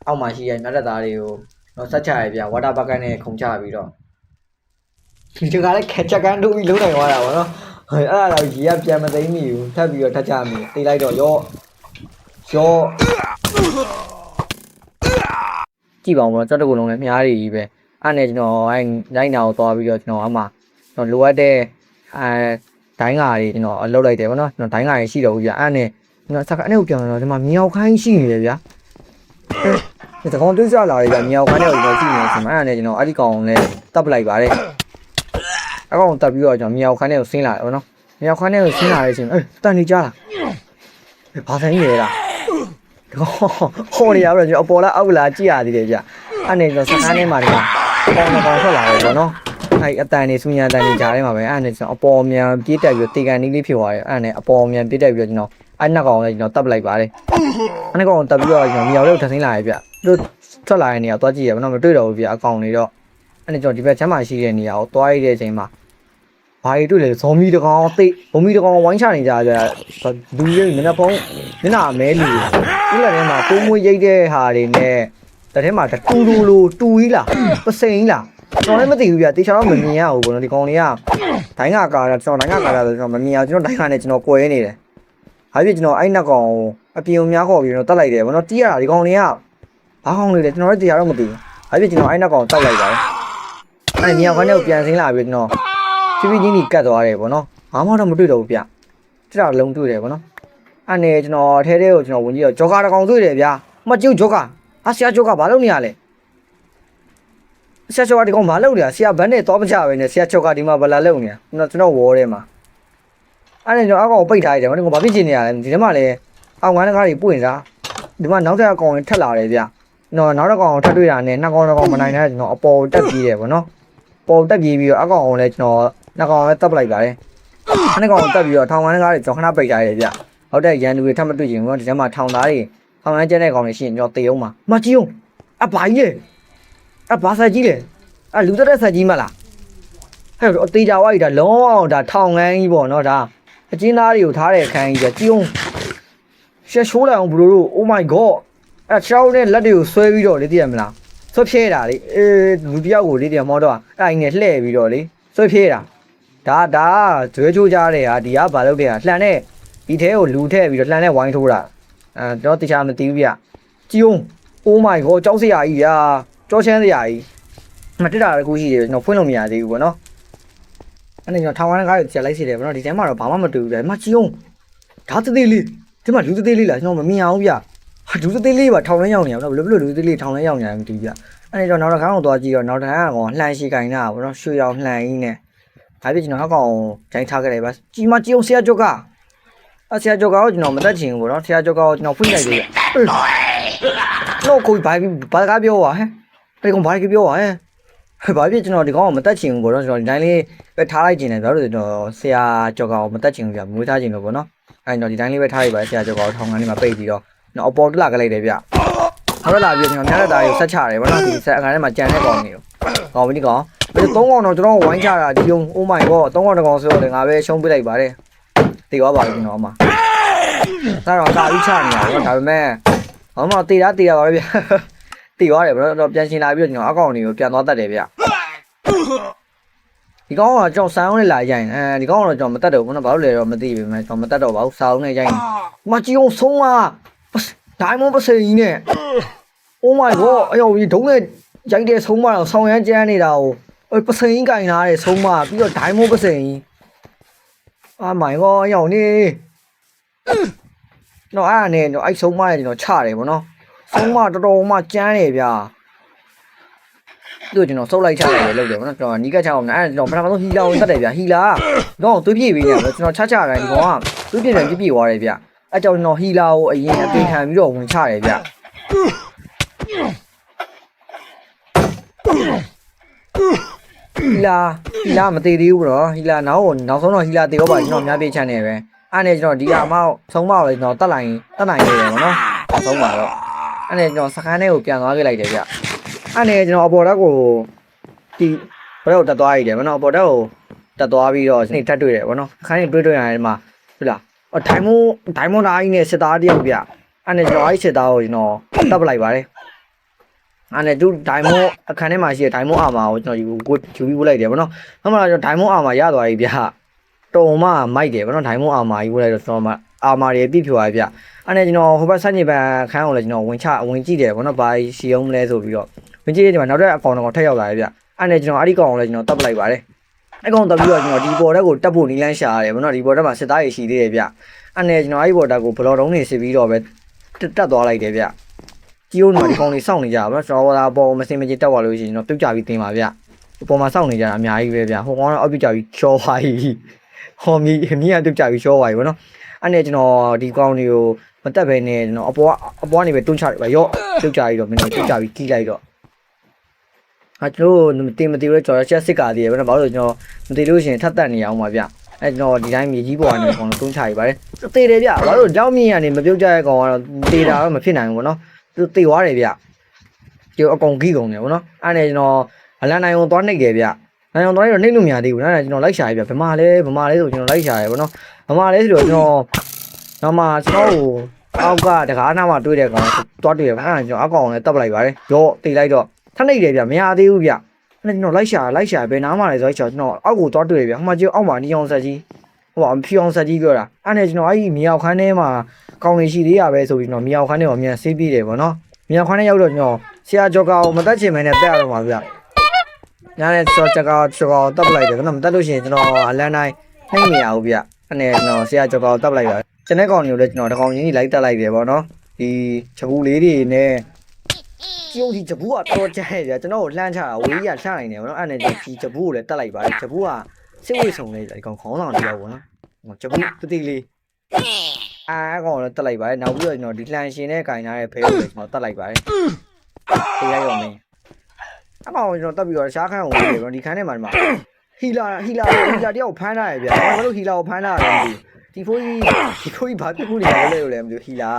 အောက်မှာရှိတဲ့မြတ်တက်သားတွေကိုတော့ဆက်ချရဗျဝါတာဘကန်နဲ့ခုံချပြီးတော့ဒီကလည်းခက်ချက်ကန်တို့ပြီးလုံးနိုင်သွားတာပေါ့နော်အဲ့ဒါတော့ကြီးကပြန်မသိမိဘူးထပ်ပြီးတော့ထပ်ချမိတေးလိုက်တော့ရောကြည့်ပါဦးပေါ့ကြောက်တကူလုံးလည်းမြားတွေကြီးပဲအဲ့နဲ့ကျွန်တော်အဲ့လိုက်နာကိုသွားပြီးတော့ကျွန်တော်အမှကျွန်တော်လိုအပ်တဲ့ဒိုင်းကာတွေကျွန်တော်အလုပ်လိုက်တယ်ပေါ့နော်ကျွန်တော်ဒိုင်းကာတွေရှိတော့ဘူးဗျအဲ့နဲ့ကျွန်တော်ဆက်အဲ့ကိုပြန်တော့ဒီမှာမြောက်ခိုင်းရှိနေတယ်ဗျာဒီကောင်တွင်းကြလာတယ်ဗျမြောက်ခိုင်းတဲ့ကိုရှိနေတဲ့အချိန်မှာအဲ့နဲ့ကျွန်တော်အဲ့ဒီကောင်လည်းတပ်ပလိုက်ပါတယ် အကောင်တက်ပြီးတော့ကျွန်တော်မြောက်ခန်းထဲကိုဆင်းလာတယ်ဗောနော်မြောက်ခန်းထဲကိုဆင်းလာတဲ့အချိန်တန်နေကြလားဘာဆိုင်နေလဲဟောနေရတော့ကျွန်တော်အပေါ်လာအောက်လာကြည့်ရသေးတယ်ဗျအဲ့နေကျွန်တော်စကားထဲမှာဒီကောင်ထွက်လာတယ်ဗောနော်အဲ့အတန်နေစူညာတန်နေကြားထဲမှာပဲအဲ့နေကျွန်တော်အပေါ်မြန်ပြေးတက်ပြီးတေကန်နီးလေးဖြစ်သွားတယ်အဲ့နေအပေါ်မြန်ပြေးတက်ပြီးတော့ကျွန်တော်အဲ့နှစ်ကောင်လည်းကျွန်တော်တပ်ပလိုက်ပါတယ်အဲ့နှစ်ကောင်တပ်ပြီးတော့ကျွန်တော်မြောက်လေးကိုထပ်ဆင်းလာရဗျသူထွက်လာတဲ့နေရာသွားကြည့်ရဗောနော်မတွေ့တော့ဘူးဗျအကောင်နေတော့အဲ့နေကျွန်တော်ဒီဘက်ချမ်းမှာရှိတဲ့နေရာကိုသွားရတဲ့အချိန်မှာဘာတွေတွေ့လဲဇော်မီတကောင်သိဘုံမီတကောင်ဝိုင်းချနေကြကြလူတွေမျက်နှာဖုံးမျက်နှာမဲလူဥလာထဲမှာပိုးမွေးရိတ်တဲ့ဟာတွေနဲ့တထဲမှာတူကြီးလားပစိန်လားကျွန်တော်လည်းမသိဘူးဗျတေချာတော့မမြင်ရဘူးဘောနော်ဒီကောင်လေးကဒိုင်းကကာတာကျွန်တော်ဒိုင်းကကာတာဆိုတော့မမြင်အောင်ကျွန်တော်ဒိုင်းကနဲ့ကျွန်တော်ကွဲနေတယ်ဟာပြကျွန်တော်အဲ့နှစ်ကောင်အပြင်ုံများခေါ်ပြီးတော့တတ်လိုက်တယ်ဘောနော်တီးရတာဒီကောင်လေးကဘာကောင်လေးလဲကျွန်တော်လည်းတေချာတော့မသိဘူးဟာပြကျွန်တော်အဲ့နှစ်ကောင်တောက်လိုက်ပါတယ်အဲ့မြောက်ခန်းထဲကိုပြန်ဆင်းလာပြီးကျွန်တော်ဖြည်းဖြည်းချင်းကြီးကတ်သွားတယ်ပေါ့နော်ဘာမှတော့မတွေ့တော့ဘူးဗျတက်တာလုံးတွေ့တယ်ပေါ့နော်အဲ့နဲ့ကျွန်တော်ထဲထဲကိုကျွန်တော်ဝင်ကြည့်တော့ဂျော်ကာတကောင်တွေ့တယ်ဗျမကျုပ်ဂျော်ကာဆရာဂျော်ကာဘာလုပ်နေရလဲဆရာဂျော်ကာဒီကောင်ဘာလုပ်နေရဆရာဘန်းနဲ့တော့မချပဲနဲ့ဆရာဂျော်ကာဒီမှာဘလာလုပ်နေကျွန်တော်ဝေါ်ထဲမှာအဲ့နဲ့ကျွန်တော်အကောင်ပိတ်ထားရတယ်ဘာဖြစ်ချင်နေရလဲဒီထဲမှာလည်းအောင်ငန်းကားတွေပွင့်စားဒီမှာနောက်ထပ်အကောင်ထက်လာတယ်ဗျကျွန်တော်နောက်တစ်ကောင်ထပ်တွေ့တာနဲ့နှစ်ကောင်တစ်ကောင်မနိုင်တဲ့ကျွန်တော်အပေါ်တက်ပြေးတယ်ပေါ့နော်ပေါ်တက်ပြေးပြီးတော့အကောင်အောင်လဲကျွန်တော်နှစ်ကောင်လည်းတပ်ပလိုက်ပါတယ်နှစ်ကောင်တက်ပြီးတော့ထောင်ဝမ်းကားတွေကျွန်တော်ခဏပိတ်ထားရတယ်ဗျဟုတ်တဲ့ရန်သူတွေထပ်မတွေ့ချင်ဘူးဒီထဲမှာထောင်သားတွေထောင်ဝမ်းကျဲတဲ့ကောင်တွေရှိရင်ကျွန်တော်တေအောင်ပါမကြည့်အောင်အဘာကြီးလေဘာဆက်ကြီးလဲလူတက်တဲ့ဆက်ကြီးမလားဟဲ့အသေးကြဝါးကြီးဒါလုံးအောင်ဒါထောင်ငန်းကြီးပေါ့နော်ဒါအကျဉ်းသားတွေကိုထားတဲ့အခန်းကြီးကြည့်အောင်ရှက်ရှိုးလိုက်အောင်ဘလိုတို့ Oh my god ချောင်းနဲ့လက်တွေကိုဆွဲပြီးတော့လေသိရမလားဆွဲဖြဲတာလေလူတယောက်ကိုလေတည်းမောတော့အဲ့အင်းနဲ့လှဲ့ပြီးတော့လေဆွဲဖြဲတာဒါဇွဲချိုးကြတဲ့ဟာဒီကဘာလုပ်တဲ့ဟာလှန်တဲ့ဒီထဲကိုလူထည့်ပြီးတော့လှန်တဲ့ဝိုင်းထိုးတာကျွန်တော်တခြားမသိဘူးဗျကြည်အောင် Oh my god ကြောက်စရာကြီးဗျာကြောချမ်းစရာကြီးမတက်တာတခုရှိတယ်ကျွန်တော်ဖွင့်လို့မရသေးဘူးပေါ့နော်အဲ့ဒါကျွန်တော်ထောင်ဝမ်းကားကိုချက်လိုက်စီတယ်ပေါ့နော်ဒီထဲမှာတော့ဘာမှမတူဘူးဗျမကြည်အောင်ဒါတသေးလေးဒီမှာလူတသေးလေးလားကျွန်တော်မမြင်အောင်ဗျလူတသေးလေးပါထောင်လဲရောက်နေရဘယ်လိုလူတသေးလေးထောင်လဲရောက်နေရမသိဘူးဗျအဲ့ဒါကျွန်တော်နောက်တစ်ခါတော့သွားကြည့်တော့နောက်တစ်ခါကတော့လှန်ရှိကိုင်းတာပေါ့နော်ရွှေရောင်လှန်ကြီးနဲ့ဒါပြကျွန်တော်ဟောက်ကောင်ဂျိုင်းထားခဲ့တယ်ဗျကြီးမကြည်အောင်ဆရာကျော်ကဆရာကျော်ကတော့ကျွန်တော်မတက်ချင်ဘူးပေါ့နော်ဆရာကျော်ကတော့ကျွန်တော်ဖွင့်လိုက်သေးတယ်တော့ကိုဘာကားပြောပါဟဲ့ဒီကောင်ဘာကြီးပြောပါဟဲ့ဘာဖြစ်ကျွန်တော်ဒီကောင်ကမတက်ချင်ဘူးပေါ့နော်ကျွန်တော်ဒီတိုင်းလေးပဲထားလိုက်ချင်တယ်ဗျာတို့ကျွန်တော်ဆရာကျော်ကောင်မတက်ချင်ဘူးဗျာမွေးထားချင်လို့ပေါ့နော်အဲ့တော့ဒီတိုင်းလေးပဲထားလိုက်ပါဆရာကျော်ကောင်ထောင်ကနေမှာပိတ်ပြီးတော့ကျွန်တော်အပေါ်တက်လာခဲ့လိုက်တယ်ဗျနောက်လာပြီးကျွန်တော်များတဲ့သားကိုဆက်ချတယ်ပေါ့နော်ဒီဆက်အခါထဲမှာကြံတဲ့ကောင်တွေကိုကောင်းပြီဒီကောင်ဘယ်3ကောင်တော့ကျွန်တော်ဝိုင်းချတာဒီုံ Oh my god 3ကောင်တကောင်ဆိုတော့ငါပဲရှုံးပြလိုက်ပါတယ်တေသွားပါပြီကျွန်တော်အမဒါတော့ကာပြီးချနေရတယ်ဒါပေမဲ့ဘာမှတေတာပါပဲဗျတေသွားတယ်ဗျတော့ပြန်ရှင်လာပြီးတော့ကျွန်တော်အကောင်တွေကိုပြန်သွားတတ်တယ်ဗျဒီကောင်ကကျွန်တော်ဆန်အောင်နဲ့လာရိုင်းဒီကောင်ကတော့ကျွန်တော်မတတ်တော့ဘူးနော်ဘာလို့လဲတော့မသိဘူးကျွန်တော်မတတ်တော့ပါဘူးစာအောင်နဲ့ရိုင်းမကြည့်အောင်ဆုံးမဒိုင်းမွန်ပစေကြီးနဲ့ Oh my god အယောကြီးဒုံးနဲ့ရိုက်တဲ့ဆုံးမတော့ဆောင်းရမ်းကျန်းနေတာကိုပစေကြီးကင်ထားတဲ့ဆုံးမပြီးတော့ဒိုင်းမွန်ပစေကြီးOh my god အယောနေတော့အဲ့ဒါနဲ့တော့အဲ့ဆုံးမနဲ့ကျွန်တော်ချတယ်ဗောနော်ဆုံးမတော်တော်မှကျန်းနေဗျာတို့ကျွန်တော်စုပ်လိုက်ချလိုက်တယ်လုပ်တယ်ဗောနော်ကျွန်တော်နီးကချအောင်အဲ့ကျွန်တော်ပထမဆုံးဟီလာကိုတတ်တယ်ဗျာဟီလာတော့သွေးပြည့်ပြီးနေတယ်ကျွန်တော်ချတိုင်းဒီကောင်ကသွေးပြည့်တယ်ပြည့်သွားတယ်ဗျာအဲ့ကြောင့်ကျွန်တော်ဟီလာကိုအရင်အပြင်ခံပြီးတော့ဝင်ချတယ်ဗျဟီလာမသေးသေးဘူးဘရောဟီလာနောက်ဆုံးတော့ဟီလာတေတော့ပါကျွန်တော်များပြေးချမ်းနေပဲအဲ့နဲ့ကျွန်တော်ဒီအမောက်ဆုံးမတော့ကျွန်တော်တတ်နိုင်နေတယ်ဗောနော်ဆုံးပါတော့အဲ့နဲ့ကျွန်တော်စခန်းထဲကိုပြန်သွားခဲ့လိုက်တယ်ဗျအဲ့နဲ့ကျွန်တော်အပေါ်ဓာတ်ကိုဒီဘယ်တော့တက်သွားရည်တယ်ဗောနော်အပေါ်ဓာတ်ကိုတက်သွားပြီးတော့နေ့ထပ်တွေ့တယ်ဗောနော်ခန်းနေတွေ့ရတယ်ဒီမှာဟုတ်လားဒိုင်မွန်သားကြီးနဲ့စစ်သားတယောက်ဗျအဲ့နဲ့ကျွန်တော်အဲ့စစ်သားကိုကျွန်တော်တပ်ပလိုက်ပါတယ်အဲ့နဲ့သူဒိုင်မွန်အခန်းထဲမှာရှိတဲ့ဒိုင်မွန်အာမာကိုကျွန်တော်ယူပြီးပို့လိုက်တယ်ဗောနော်အဲ့မှာကျွန်တော်ဒိုင်မွန်အာမာရသွားပြီဗျတုံမမိုက်တယ်ဗောနော်ဒိုင်မွန်အာမာကြီးပို့လိုက်တော့ကျွန်တော်မှအာမာတွေပြည့်ဖြိုသွားပြီဗျအဲ့နဲ့ကျွန်တော်ဟိုဘက်စညစ်ပန်ခန်းကိုလည်းကျွန်တော်ဝင်ကြည့်တယ်ဗောနော်ဘာရှိအောင်မလဲဆိုပြီးတော့ဝင်ကြည့်တဲ့ချိန်မှာနောက်တဲ့အကောင်ထက်ရောက်လာတယ်ဗျအဲ့နဲ့ကျွန်တော်အဲ့ဒီကောင်ကိုလည်းကျွန်တော်တပ်ပလိုက်ပါတယ်အဲ့ကောင်တက်ပြီးတော့ကျွန်တော်ဒီပေါ်တက်ကိုတက်ဖို့နီးလန်းရှာရတယ်ဗောနော်ဒီပေါ်တက်မှာစစ်သားတွေရှိသေးတယ်ဗျအဲ့နဲ့ကျွန်တော်အဲ့ဒီပေါ်တက်ကိုဘလော့တုံးနေစစ်ပြီးတော့ပဲတက်သွားလိုက်တယ်ဗျကြီးဦးတို့ဒီကောင်တွေစောင့်နေကြပါဗောနော်ကျွန်တော်ပေါ်မစင်မကြီးတက်သွားလို့ရှိရင်ကျွန်တော်ပြုတ်ကြပြီးတင်ပါဗျ ပေါ်မှာစောင့်နေကြတာအများကြီးပဲဗျဟိုကောင်တော့အောက်ပြကြပြီးရှော့ပါကြီးဟောမီကပြုတ်ကြပြီးရှော့ပါကြီးဗောနော်အဲ့နဲ့ကျွန်တော်ဒီကောင်တွေကိုမတက်ပဲနဲ့ကျွန်တော်အပေါ်ကနေပဲတွန်းချလိုက်ပါရော့ပြုတ်ကြပြီးတော့မင်းတို့ပြုတ်ကြပြီးကြီးလိုက်တော့ကျွန်တော်မသိလို့ကျွန်တော်ချက်စစ်ကာသေးရဗောနော်ဘာလို့ကျွန်တော်မသိလို့ရှိရင်ထပ်တက်နေအောင်ပါဗျအဲ့ကျွန်တော်ဒီတိုင်းမြေကြီးပေါ်ကနေကောင်တွန်းချပြီးပါတယ်သေတယ်ဗျဘာလို့ကြောက်မြင့်ကနေမပြုတ်ကြတဲ့ကောင်ကတော့သေတာတော့မဖြစ်နိုင်ဘူးဗောနော်သူသေသွားတယ်ဗျကျအကောင်ကြီးကုန်တယ်ဗောနော်အဲ့နဲ့ကျွန်တော်အလန်နိုင်ကိုသွားနှိပ်တယ်ဗျနိုင်အောင်သွားရတော့နှိပ်လို့မရသေးဘူးနော်ကျွန်တော်လိုက်ရှာရဗျဗမာလဲဆိုကျွန်တော်လိုက်ရှာရဗောနော်ဗမာလဲဆိုတော့ကျွန်တော်နောက်မှကျွန်တော်ကိုအောက်ကတကားနားမှာတွေ့တဲ့ကောင်သွားတွေ့ရဗျအဲ့ဒါကျွန်တော်အကောင်လည်းတက်ပလိုက်ပါတယ်ရောတိတ်လိုက်တော့ထနှိပ်တယ်ဗျမရသေးဘူးဗျအဲ့ကျွန်တော်လိုက်ရှာဘယ်နားမှာလဲဆိုတော့ကျွန်တော်အောက်ကိုသွားတွေ့ရဗျဟိုမှာကျအောက်မှာနီအောင်ဆက်ကြီးဟိုမှာဖြူအောင်ဆက်ကြီးပြောတာအဲ့နဲ့ကျွန်တော်အဲ့ဒီမြေအောင်ခန်းထဲမှာကောင်းနေရှိသေးရပဲဆိုပြီးကျွန်တော်မြေအောင်ခန်းထဲမှာမြန်ဆေးပြီးတယ်ဗောနော်မြေအောင်ခန်းထဲရောက်တော့ကျွန်တော်ဆရာကြော်ကာကိုမတက်ချင်မဲနဲ့တက်ရတော့မှာဗျညာနဲ့ဆိုကြော်ကာတက်ပလိုက်တယ်နော်မတက်လို့ရှိရင်ကျွန်တော်အလန်တိုင်းနှိပ်မရဘူးဗျအဲ့နဲ့ကျွန်တော်ဆရာကြော်ကာကိုတက်ပလိုက်ပါကျွန်တဲ့ကောင်တွေကိုလည်းကျွန်တော်တကောင်ချင်းကြီးလိုက်တက်လိုက်တယ်ဗောနော်ဒီချက်ဘူးလေးတွေနဲ့ကျုံဒီချက်ဘူးကတော့ကျဲဗျကျွန်တော်ကိုလှမ်းချတာဝေးကြီးကလှမ်းနိုင်တယ်ဗောနော်အဲ့နဲ့ဒီချက်ဘူးကိုလည်းတက်လိုက်ပါတယ်ချက်ဘူးကစစ်ဝေးဆုံလေးဒီကောင်ခေါင်းဆောင်တယောက်ဗောနော်ချက်ဘူးတိလေးအားကောင်လည်းတက်လိုက်ပါတယ်နောက်ပြီးတော့ကျွန်တော်ဒီလှန်ရှင်နဲ့ကင်ထားတဲ့ဖဲကိုလည်းကျွန်တော်တက်လိုက်ပါတယ်ထိလိုက်ရောမင်းအကောင်ကျွန်တော်တက်ပြီးတော့ရှားခန်းကိုဝင်တယ်ဗောဒီခန်းထဲမှာဟီလာတယောက်ဖမ်းထားရဗျဘာလို့ဟီလာကိုဖမ်းထားရလဲမသိဘူးဒီဖိုးကြီးဘာဖြစ်မှုနေလဲလို့လည်းမသိဘူးဟီလာ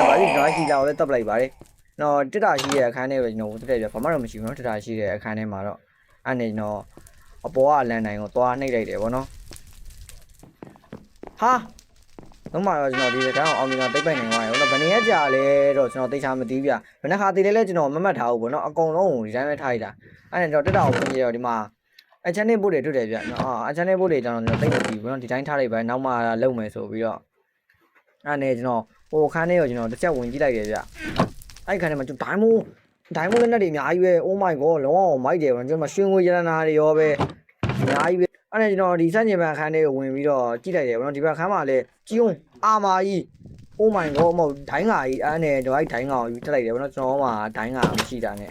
ဘာလို့ဟီလာကိုလည်းတက်ပလိုက်ပါတယ်နော်တစ်တာရှိတဲ့အခန်းထဲပဲကျွန်တော်တက်ပြဘာမှတော့မရှိဘူးနော်တစ်တာရှိတဲ့အခန်းထဲမှာတော့အဲ့နေကျွန်တော်အပေါ်ကလန်နိုင်ကိုသွားနှိပ်လိုက်တယ်ဗောနော်ဟာတော့မှတော့ကျွန်တော်ဒီကောင်အောင်မြင်တော့တိတ်ပိုက်နေသွားရောနော်ဘယ်နေရကြာလဲတော့ကျွန်တော်သိချာမသိဘူးဗျဘယ်နှခါသိလဲကျွန်တော်မမှတ်ထားဘူးဗောနော်အကုန်လုံးကိုဒီတိုင်းပဲထားလိုက်တာအဲ့နေကျွန်တော်တက်တာကိုပြင်ရတော့ဒီမှာအချန်နေဘုတ်တွေတွေ့တယ်ဗျနော်အချန်နေဘုတ်တွေကျွန်တော်သိမကြည့်ဘူးနော်ဒီတိုင်းထားလိုက်ပါနောက်မှလုံမယ်ဆိုပြီးတော့အဲ့နေကျွန်တော်ဟိုခန်းထဲကိုကျွန်တော်တစ်ချက်ဝင်ကြည့်လိုက်တယ်ဗျအဲ့ခန်းထဲမှာကျွန်တော်ဒိုင်းမိုးလက်နက်တွေအများကြီးပဲ Oh my god လုံးဝမိုက်တယ်ဗျကျွန်တော်ရွှေငွေရတနာတွေရောပဲအများကြီးပဲအဲ့နဲ့ကျွန်တော်ဒီစက်ညင်ပန်ခန်းထဲကိုဝင်ပြီးတော့ကြည့်လိုက်တယ်ဗျနော်ဒီဘက်ခန်းမှာလည်းကြီးုံအာမာကြီး Oh my god မဟုတ်ဒိုင်းငါကြီးအဲ့နဲ့တော့အဲ့ဒိုင်းငါကိုယူတက်လိုက်တယ်ဗျနော်ကျွန်တော်မှဒိုင်းငါမရှိတာနဲ့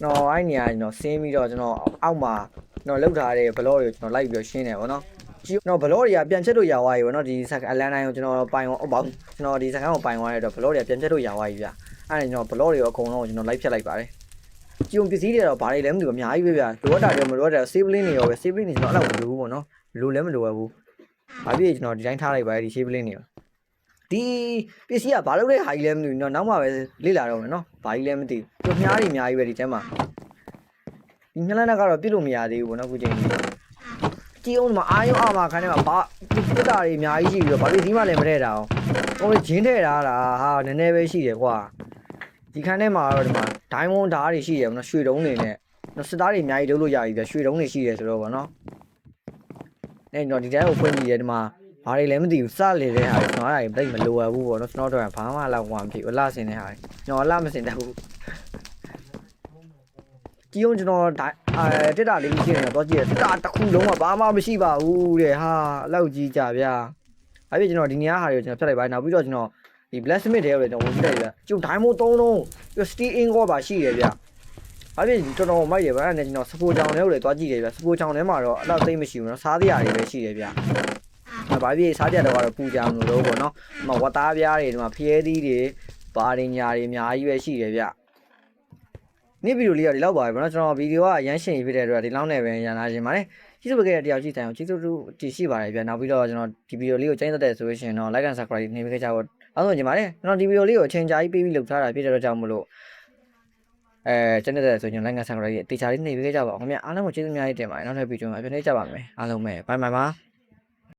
နော်အဲ့နေရာကျွန်တော်ဆင်းပြီးတော့ကျွန်တော်အောက်မှာကျွန်တော်လောက်ထားတဲ့ဘလော့တွေကိုကျွန်တော်လိုက်ပြီးတော့ရှင်းတယ်ဗောနော်ကျွန်တော်ဘလော့တွေကပြန်ချက်လို့ရသွားပြီဗောနော်ဒီအလန်တိုင်းကိုကျွန်တော်ပိုင်အောင်ကျွန်တော်ဒီစကန်ကိုပိုင်သွားတဲ့တော့ဘလော့တွေကပြန်ချက်လို့ရသွားပြီဗျအဲ့ဒါကျွန်တော်ဘလော့တွေအကုန်လုံးကျွန်တော်လိုက်ဖြတ်လိုက်ပါတယ်ကျုံပစ္စည်းတွေတော့ဘာတွေလဲမသိဘူးအများကြီးပဲဗျလိုအပ်တာတွေမလိုအပ်တာဆေးပလင်းတွေရောပဲဆေးပလင်းတွေကျွန်တော်အဲ့လောက်မလိုဘူးဗောနော်လိုလည်းမလိုရဘူးဘာဖြစ်ကျွန်တော်ဒီတိုင်းထားလိုက်ပါတယ်ဒီဆေးပလင်းတွေရောဒီပစ္စည်းကဘာလို့လဲဟာကြီးလဲမသိဘူးเนาะနောက်မှပဲလေ့လာတော့မယ်เนาะဘာကြီးလဲမသိဘူးပြမြားတွေအများကြီးပဲဒီထဲမှာဒီညလန်းကတော့ပြစ်လို့မရသေးဘူးဗောနော်ခုချိန်ကြီးကြီးအောင်မှာအာယုံအာမခန်းထဲမှာဘာပြစ်တာတွေအများကြီးရှိပြီးတော့ဘာလို့ဒီမှလည်းမထည့်တာအောင်ဟိုဂျင်းထည့်တာလားဟာနည်းနည်းပဲရှိတယ်ကွာဒီခန်းထဲမှာတော့ဒီမှာဒိုင်းမွန်ဓာတ်တွေရှိတယ်ဗောနော်ရွှေတုံးတွေနဲ့နော်စစ်သားတွေအများကြီးလုပ်လို့ရပြီဗျရွှေတုံးတွေရှိတယ်ဆိုတော့ဗောနော်အဲ့တော့ဒီတိုင်းကိုဖွင့်ကြည့်တယ်ဒီမှာဘာတွေလဲမသိဘူးစလေတဲ့ဟာကျွန်တော်အဲ့ဒါတိတ်မလိုအပ်ဘူးဗောနော်ကျွန်တော်တို့ကဘာမှလောက်ဝမ်းဖြစ်အလှဆင်တဲ့ဟာကျွန်တော်အလှမစင်တတ်ဘူးကြီးအောင်ကျွန်တော်တက်တာလေးရှိနေတော့ကြည့်ရတက်တာတစ်ခုလုံးကဘာမှမရှိပါဘူးတဲ့ဟာအလောက်ကြီးကြဗျာအဲ့ပြကျွန်တော်ဒီနေရာဟာတွေကိုကျွန်တော်ဖြတ်လိုက်ပါနောက်ပြီးတော့ကျွန်တော်ဒီ blacksmith တွေလည်းကျွန်တော်ဝင်ကြည့်လိုက်ဗျာကျုပ် diamond 3လုံးပြီး steel ingot ပါရှိတယ်ဗျာအဲ့ပြတော်တော်မိုက်တယ်ဗျာအဲ့နဲ့ကျွန်တော် support ချောင်းတွေကိုလည်းတွားကြည့်တယ်ဗျာ support ချောင်းထဲမှာတော့အဲ့လောက်သိမရှိဘူးနော်စားစရာတွေပဲရှိတယ်ဗျာဘာဖြစ်စားကြတော့ကတော့ပူကြမလို့ပေါ့နော်ဒီမှာဝတ်သားပြားတွေဒီမှာဖျဲသီးတွေဘာတွေညာတွေအများကြီးပဲရှိတယ်ဗျနေ့ဗီဒီယိုလေးကဒီလောက်ပါပဲပေါ့နော်ကျွန်တော်ဗီဒီယိုကအရမ်းရှင်းပြတဲ့အတွက်ဒီလောက်နဲ့ပဲရန်လာခြင်းပါတယ်ကျေးဇူးပဲခဲ့တဲ့တယောက်ကြည့်တိုင်းအောင်ကျေးဇူးတည်ရှိပါတယ်ဗျနောက်ပြီးတော့ကျွန်တော်ဒီဗီဒီယိုလေးကိုကျင်းသက်တဲ့ဆိုလို့ရှိရင်တော့ like and subscribe နေပေးကြပါဦးအောက်ဆုံးကြပါလေကျွန်တော်ဒီဗီဒီယိုလေးကိုအချိန်ကြာကြီးပေးပြီးလုပ်ထားတာဖြစ်တဲ့အတွက်ကြောင့်မလို့ကျင်းသက်တဲ့ဆိုရင် like and subscribe တေချာလေးနေပေးကြပါဦးခင်ဗျအားလုံးကိုကျေးဇူးအများကြီးတင်ပါတယ်နောက်ထပ်ဗီဒီယိုမှာပြန်နေကြပါမယ်အားလုံးပဲဘိုင်ဘိုင်ပါ